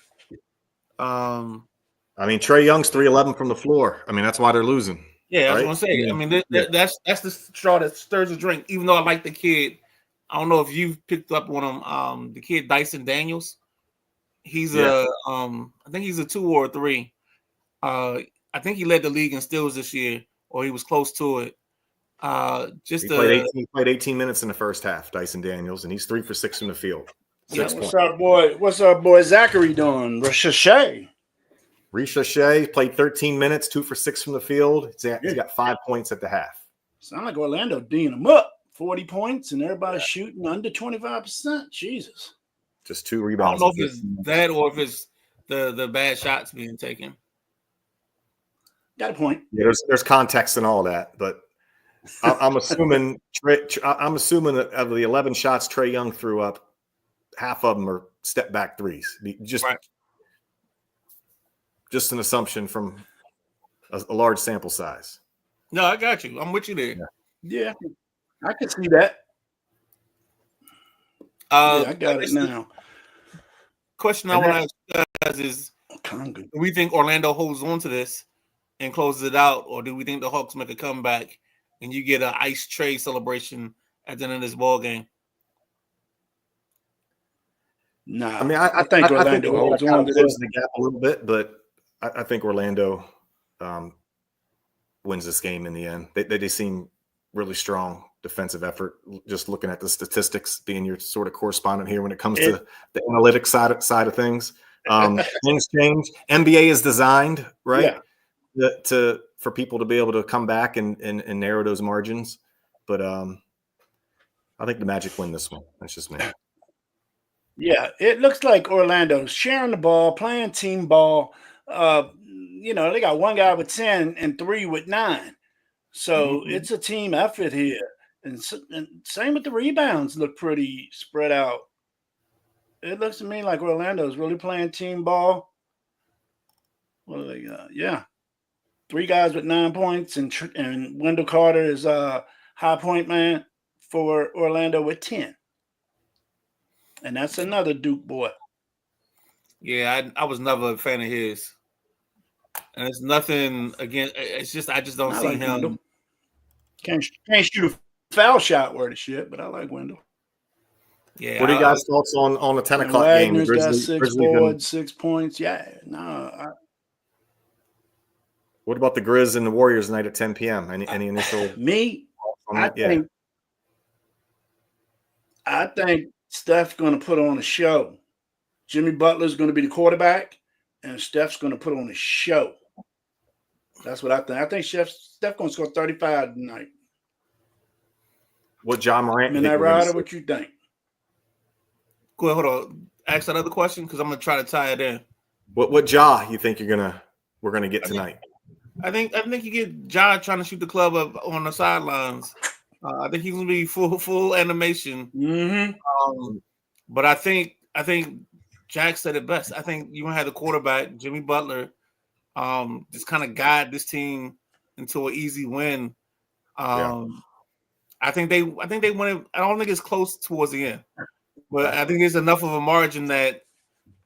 I mean, Trae Young's 3-11 from the floor. I mean, that's why they're losing. Yeah, right? I was gonna say. I mean, that's the straw that stirs the drink. Even though I like the kid, I don't know if you've picked up on him. The kid Dyson Daniels. He's I think he's a 2 or a 3. I think he led the league in steals this year, or he was close to it. He played 18 minutes in the first half, Dyson Daniels, and he's 3 for 6 from the field. What's our boy Zachary doing? Ricochet played 13 minutes, 2 for 6 from the field. He's got 5 points at the half. Sound like Orlando D'ing him up. 40 points, and everybody's shooting under 25%. Jesus. Just 2 rebounds. I don't know if it's that or if it's the bad shots being taken. Got a point. Yeah, there's context and all that, but I'm assuming that of the 11 shots Trae Young threw up, half of them are step back threes. Just an assumption from a large sample size. No, I got you. I'm with you there. Yeah, I can see that. I got it now. Question I want to ask you guys is, do we think Orlando holds on to this and closes it out, or do we think the Hawks make a comeback and you get an ice tray celebration at the end of this ball game? Nah, I mean, I think Orlando holds on to this. The gap a little bit, but I think Orlando wins this game in the end. They seem really strong defensive effort. Just looking at the statistics, being your sort of correspondent here when it comes to the analytics side of things. Things change. NBA is designed, right? Yeah. For people to be able to come back and narrow those margins. But I think the Magic win this one. That's just me. Yeah, it looks like Orlando's sharing the ball, playing team ball. They got one guy with 10 and 3 with 9. So it's a team effort here. And same with the rebounds, look pretty spread out. It looks to me like Orlando's really playing team ball. What do they got? Yeah. 3 guys with 9 points, and Wendell Carter is a high point man for Orlando with 10. And that's another Duke boy. Yeah, I was never a fan of his. And it's nothing again. It's just I just don't see him. Wendell. Can't shoot a foul shot worth of shit, but I like Wendell. Yeah. What are you guys' thoughts on the 10 o'clock game? Wagner's got 6 boards, 6 points. Yeah, no. What about the Grizz and the Warriors tonight at 10 p.m.? Any initial? I think Steph's going to put on a show. Jimmy Butler's going to be the quarterback, and Steph's going to put on a show. That's what I think. I think Steph going to score 35 tonight. What Ja Morant? Midnight Rider, what you think? Go ahead, hold on. Ask another question because I'm going to try to tie it in. What Ja you think we're gonna get tonight? I think you get Ja trying to shoot the club up on the sidelines. I think he's gonna be full animation. But I think Jack said it best. I think you're gonna have the quarterback, Jimmy Butler, just kind of guide this team into an easy win. I think they win it. I don't think it's close towards the end, but I think it's enough of a margin that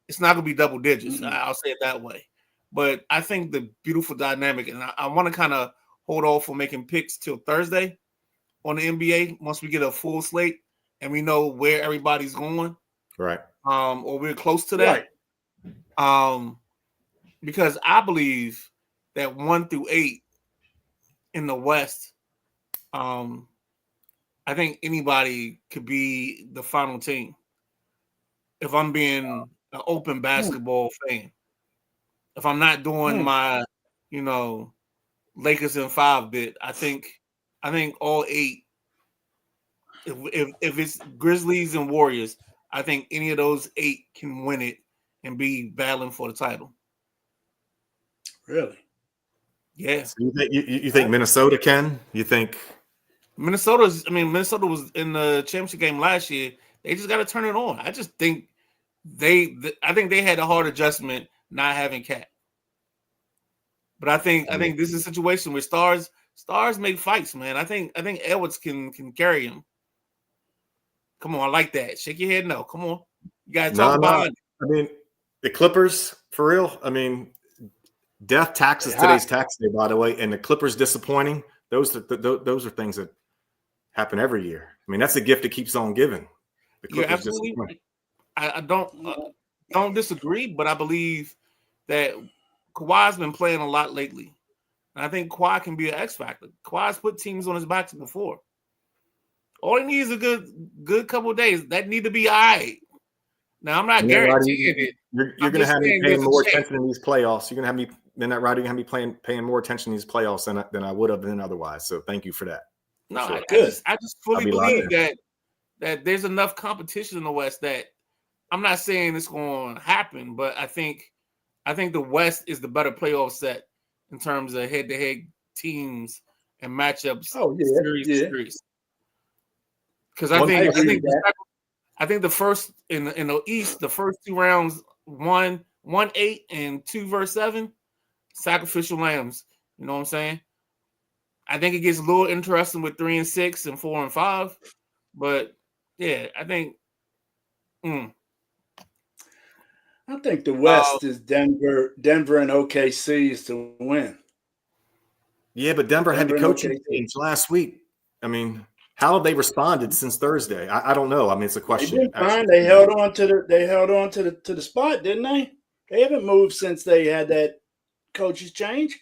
it's not gonna be double digits. I'll say it that way. But I think the beautiful dynamic, and I want to kind of hold off for making picks till Thursday on the NBA once we get a full slate and we know where everybody's going. Right. Or we're close to that. Right. Because I believe that 1 through 8 in the West, I think anybody could be the final team. If I'm being an open basketball fan. If I'm not doing my, Lakers in 5 bit, I think all 8. If it's Grizzlies and Warriors, I think any of those 8 can win it and be battling for the title. Really? Yeah. So you think Minnesota can? You think Minnesota was in the championship game last year. They just got to turn it on. I just think I think they had a hard adjustment not having Cat. But I think this is a situation where stars make fights, man. I think Edwards can carry him. Come on, I like that. Shake your head, no. Come on, you gotta talk about it. I mean, the Clippers, for real. I mean, death taxes today's tax day, by the way, and the Clippers disappointing. Those are things that happen every year. I mean, that's a gift that keeps on giving. The Clippers absolutely right. I don't disagree, but I believe that Kawhi's been playing a lot lately. And I think Kawhi can be an X factor. Kawhi's put teams on his backs before. All he needs is a good couple of days. That need to be all right. Now, I'm not guaranteeing it. You're going to have me paying more attention in these playoffs. You're going to have me then that right. You're going to have me paying more attention in these playoffs than I would have been otherwise. So thank you for that. No, sure. I just fully believe that there's enough competition in the West that I'm not saying it's going to happen, but I think the West is the better playoff set in terms of head-to-head teams and matchups. Series. Because I think the first in the East, the first two rounds, 1-8 and 2-7, sacrificial lambs. You know what I'm saying? I think it gets a little interesting with 3-6 and 4-5, but yeah, I think. I think the West is Denver, and OKC is to win. Yeah, but Denver had the coaching change last week. I mean, how have they responded since Thursday? I don't know. I mean, it's a question. They held on to the spot, didn't they? They haven't moved since they had that coach's change.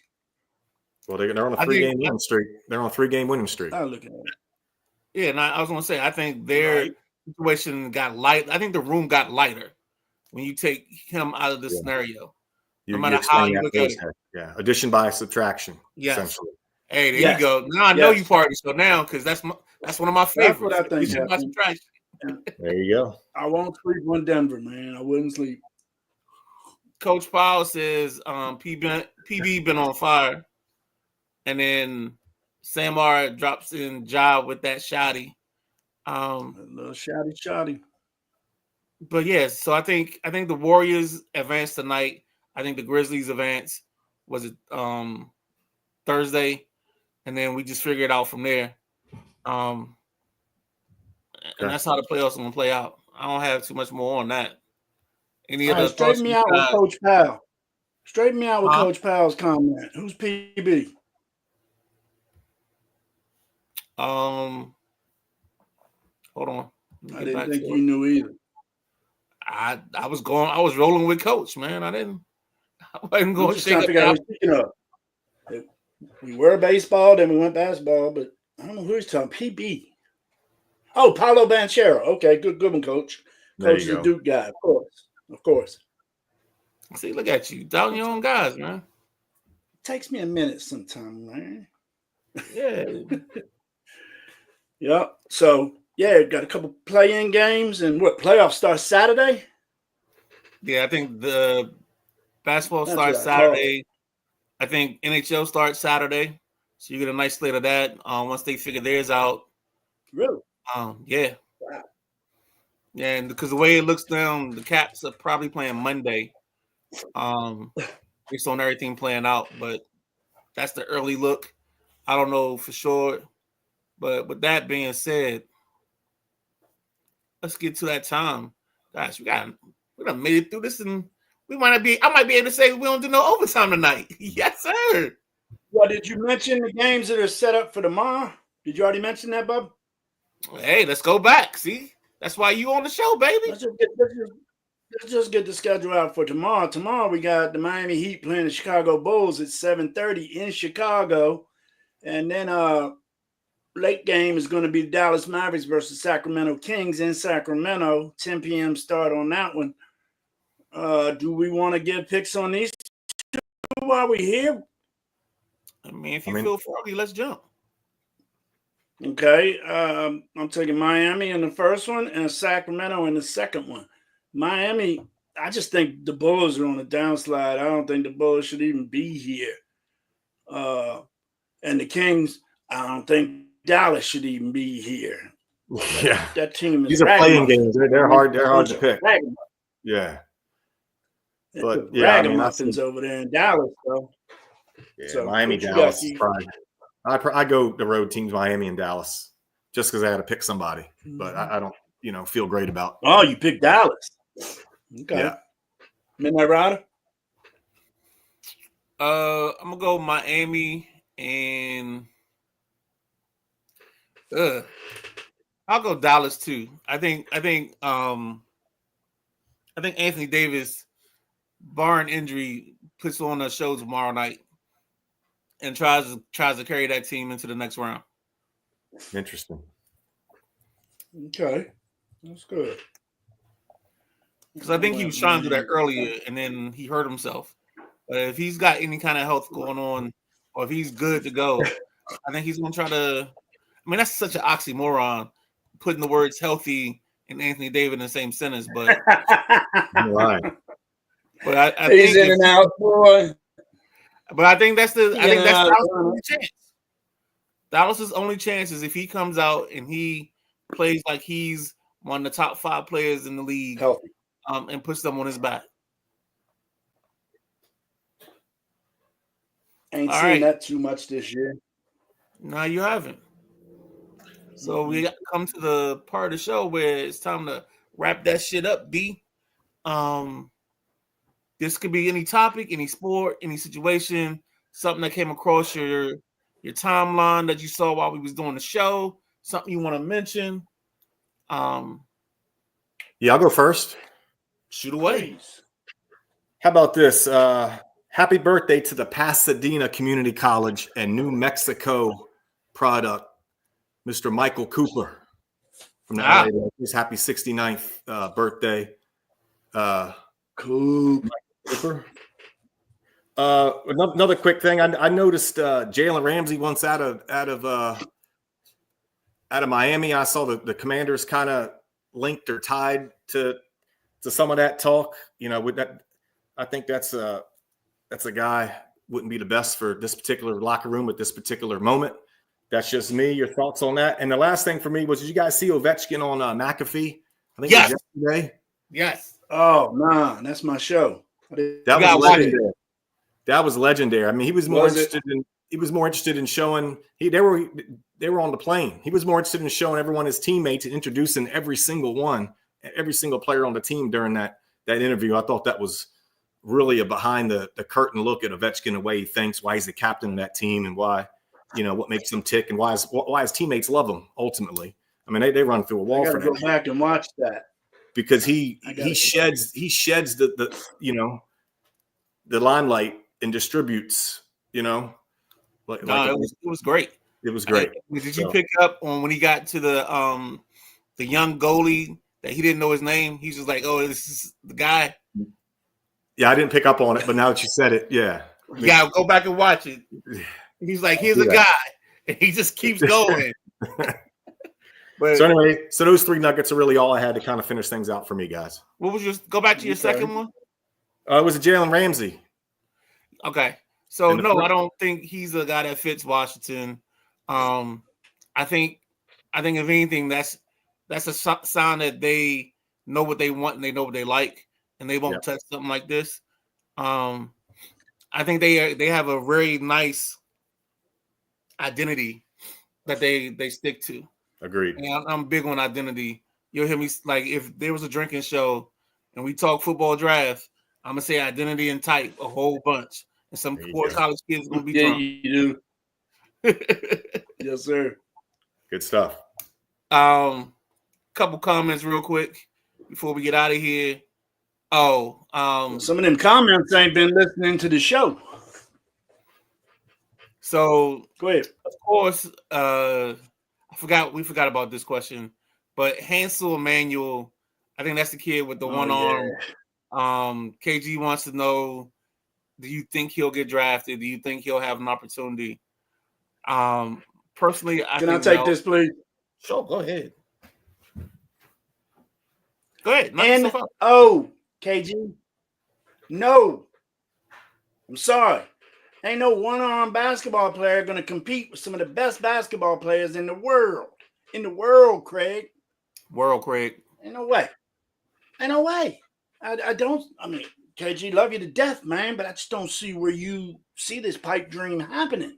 Well, they're on a 3-game winning streak. They're on a 3-game winning streak. I'm looking at it. Yeah, and I was going to say, I think their situation got light. I think the room got lighter when you take him out of the scenario. No matter how you look at it. Yeah, addition by subtraction. Yes. Essentially. Hey, there you go. Now I know you party. So now, because that's one of my favorites. That's what I think. There you go. I won't sleep on Denver, man. I wouldn't sleep. Coach Powell says PB been on fire. And then Samar drops in job with that shotty. A little shotty. But yes, so I think the Warriors advanced tonight. I think the Grizzlies advanced Thursday, and then we just figured it out from there. And that's how the playoffs are gonna play out. I don't have too much more on that. Straighten me out with Coach Powell. Straighten me out with Coach Powell's comment. Who's PB? Hold on. I didn't think you knew either. I was rolling with Coach, man. I wasn't going to shake up. We were baseball, then we went basketball, but I don't know who he's talking. PB. Oh, Paulo Banchero. Okay, good one, Coach. Coach is a Duke guy, of course. See, look at you, doubting your own guys, man. It takes me a minute sometimes, man. Yeah. Yeah. So, got a couple play-in games, and playoffs start Saturday? Yeah, I think the basketball starts Saturday. I think NHL starts Saturday. So you get a nice slate of that once they figure theirs out. Really? Yeah. Wow. Yeah, and because the way it looks now, the Caps are probably playing Monday. Based on everything playing out, but that's the early look. I don't know for sure. But with that being said, let's get to that time. Gosh, we done made it through this, and I might be able to say we don't do no overtime tonight. Yes, sir. Well, did you mention the games that are set up for tomorrow? Did you already mention that, Bub? Hey, let's go back. See, that's why you on the show, baby. Let's just get the schedule out for tomorrow. Tomorrow we got the Miami Heat playing the Chicago Bulls at 7:30 in Chicago, and then late game is going to be Dallas Mavericks versus Sacramento Kings in Sacramento. 10 p.m. start on that one. Do we want to give picks on these two while we're here? I mean, if you feel froggy, let's jump. Okay. I'm taking Miami in the first one and Sacramento in the second one. Miami, I just think the Bulls are on a downslide. I don't think the Bulls should even be here. And the Kings, I don't think Dallas should even be here. Yeah, that team is. These are playing games. They're hard. They're hard to pick. Yeah. But yeah, I mean, ragamuffins over there in Dallas, though. Yeah, So, Miami, what you Dallas got, is Keith? probably. I go the road teams, Miami and Dallas, just because I had to pick somebody. But I don't, feel great about. Oh, you picked Dallas. Okay. Yeah. Midnight Rider? I'm gonna go Miami and I'll go Dallas too. I think Anthony Davis, barring injury, puts on a show tomorrow night and tries to carry that team into the next round. Interesting. Okay. That's good. Because I think he was trying to do that earlier and then he hurt himself. But if he's got any kind of health going on, or if he's good to go, I think he's going to try to. I mean, that's such an oxymoron, putting the words healthy and Anthony Davis in the same sentence. But Right. But I He's think in and out, boy. But I think that's Dallas' only chance. Dallas's only chance is if he comes out and he plays like he's one of the top 5 players in the league, healthy, and puts them on his back. Ain't seen that too much this year. No, you haven't. So we come to the part of the show where it's time to wrap that shit up, B. This could be any topic, any sport, any situation, something that came across your timeline that you saw while we was doing the show, something you want to mention. Yeah, I'll go first. Shoot away. How about this? Happy birthday to the Pasadena Community College and New Mexico product, Mr. Michael Cooper from the LA Lakers. Happy 69th birthday. Cooper. Another quick thing. I noticed Jalen Ramsey once out of Miami. I saw the Commanders kind of linked or tied to some of that talk. With that, I think that's a guy wouldn't be the best for this particular locker room at this particular moment. That's just me. Your thoughts on that? And the last thing for me was, did you guys see Ovechkin on McAfee? I think it was yesterday. Yes. Oh, nah, that's my show. That was legendary. That was legendary. I mean, he was more interested in showing they were on the plane. He was more interested in showing everyone his teammates and introducing every single player on the team during that interview. I thought that was really a behind the curtain look at Ovechkin, the way he thinks, why he's the captain of that team, and why, what makes him tick, and why his teammates love him ultimately. I mean, they run through a wall for him. Go back and watch that. Because he sheds the limelight and distributes, it was great. It was great. Did you pick up on when he got to the young goalie that he didn't know his name? He's just like, oh, this is the guy. Yeah, I didn't pick up on it, but now that you said it, yeah. You gotta go back and watch it. He's like, here's a guy, and he just keeps going. But, so anyway, those 3 nuggets are really all I had to kind of finish things out for me, guys. What was go back to your second one? It was a Jalen Ramsey. Okay. So no, I don't think he's a guy that fits Washington. I think if anything, that's a sign that they know what they want and they know what they like, and they won't touch something like this. I think they have a very nice identity that they stick to. Agreed. And I'm big on identity. You'll hear me like if there was a drinking show and we talk football draft, I'm gonna say identity and type a whole bunch. And some poor college kids are gonna be drunk. You do. Yes, sir. Good stuff. Couple comments real quick before we get out of here. Some of them comments ain't been listening to the show. So go ahead. Of course, we forgot about this question, but Hansel Emmanuel, I think that's the kid with the one arm. KG wants to know, do you think he'll get drafted? Do you think he'll have an opportunity? Personally, Can I take this, please? Sure, go ahead. Go ahead. KG. No. I'm sorry. Ain't no one-arm basketball player going to compete with some of the best basketball players in the world. In the world, Craig. World, Craig. Ain't no way. I don't. I mean, KG, love you to death, man, but I just don't see where you see this pipe dream happening.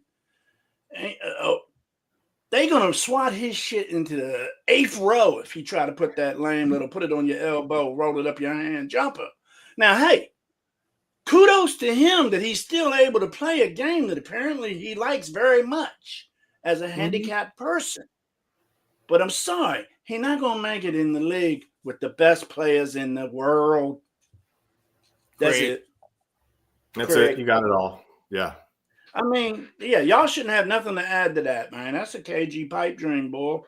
They're gonna swat his shit into the 8th row if he try to put that lame little put it on your elbow, roll it up your hand jumper. Now, hey, kudos to him that he's still able to play a game that apparently he likes very much as a handicapped person. But I'm sorry, he's not gonna make it in the league with the best players in the world. That's it. That's it. You got it all. Yeah. I mean, yeah, y'all shouldn't have nothing to add to that, man. That's a KG pipe dream, boy.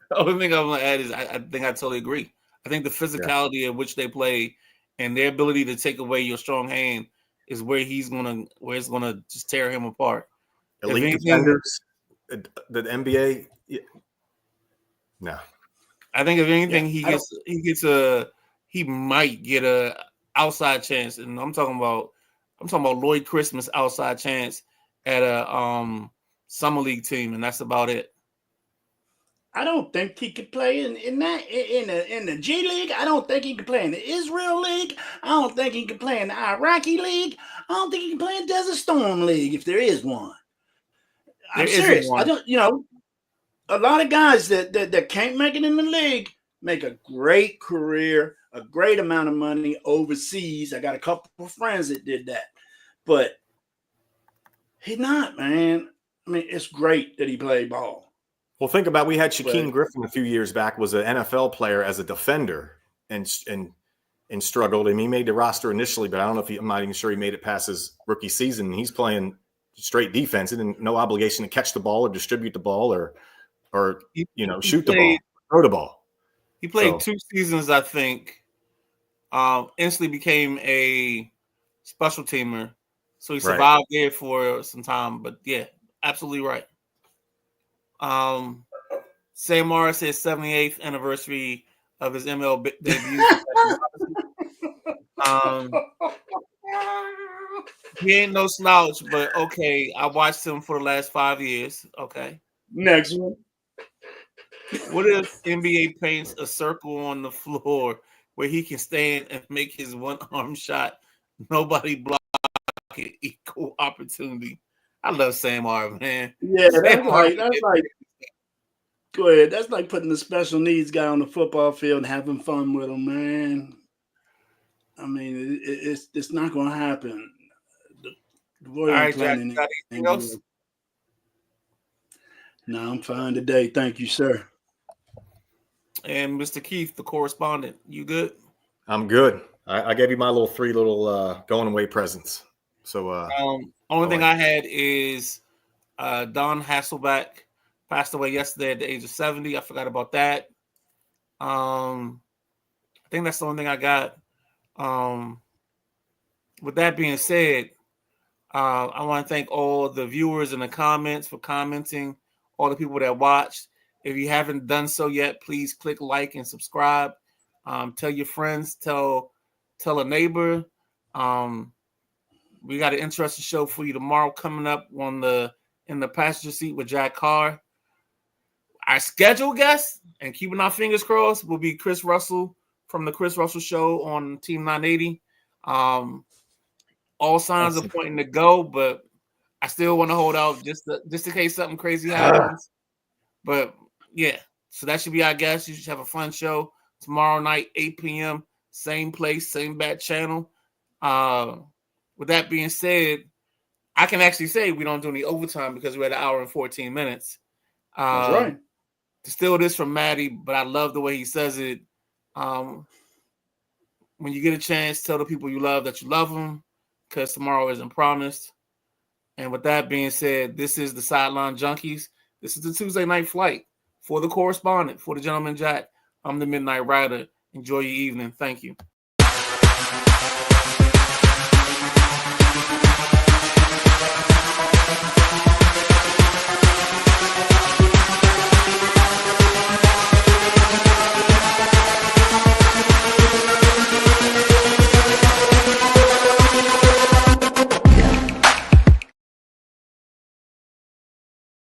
The only thing I'm gonna add is I think I totally agree. I think the physicality in which they play and their ability to take away your strong hand is where it's gonna just tear him apart. Elite defenders, the NBA. Yeah. No. I think if anything, he might get a outside chance, and I'm talking about Lloyd Christmas outside chance at a summer league team, and that's about it. I don't think he could play in the G League. I don't think he could play in the Israel League. I don't think he could play in the Iraqi League. I don't think he can play in Desert Storm League if there is one. I'm serious. I don't. A lot of guys that can't make it in the league make a great career, a great amount of money overseas. I got a couple of friends that did that, but he's not, man. I mean, it's great that he played ball. Well, think about, we had Shaquem Griffin a few years back, was an NFL player as a defender and struggled. I mean, he made the roster initially, but I don't know if I'm not even sure he made it past his rookie season. He's playing straight defense and no obligation to catch the ball or distribute the ball or shoot the ball, throw the ball. He played 2 seasons, I think. Instantly became a special teamer, so he survived there for some time. But yeah, absolutely right. Sam Morris, his 78th anniversary of his ML debut. He ain't no slouch, but okay, I watched him for the last 5 years. Okay. Next one. What if NBA paints a circle on the floor where he can stand and make his one-arm shot? Nobody block it. Equal opportunity. I love Sam R, man. Yeah, that's like. Go ahead. That's like putting the special needs guy on the football field and having fun with him, man. I mean, it's not going to happen. All right, Jack, you got anything else? No, I'm fine today. Thank you, sir. And Mr. Keith, the correspondent, you good? I'm good. I gave you my three little going away presents. So only thing I had is Don Hasselback passed away yesterday at the age of 70. I forgot about that. I think that's the only thing I got. With that being said, I want to thank all the viewers in the comments for commenting, all the people that watched. If you haven't done so yet, please click like and subscribe. Tell your friends, tell a neighbor. We got an interesting show for you tomorrow coming up in the passenger seat with Jack Carr. Our scheduled guest, and keeping our fingers crossed, will be Chris Russell from the Chris Russell Show on Team 980. All signs are pointing to go, but I still want to hold out just in case something crazy happens. But yeah, so that should be our guest. You should have a fun show tomorrow night, 8 p.m., same place, same bat channel. With that being said, I can actually say we don't do any overtime because we're at 1 hour and 14 minutes. That's right. To steal this from Maddie, but I love the way he says it. When you get a chance, tell the people you love that you love them, because tomorrow isn't promised. And with that being said, this is the Sideline Junkies. This is the Tuesday Night Flight. For the correspondent, for the Gentleman Jack, I'm the Midnight Rider. Enjoy your evening. Thank you.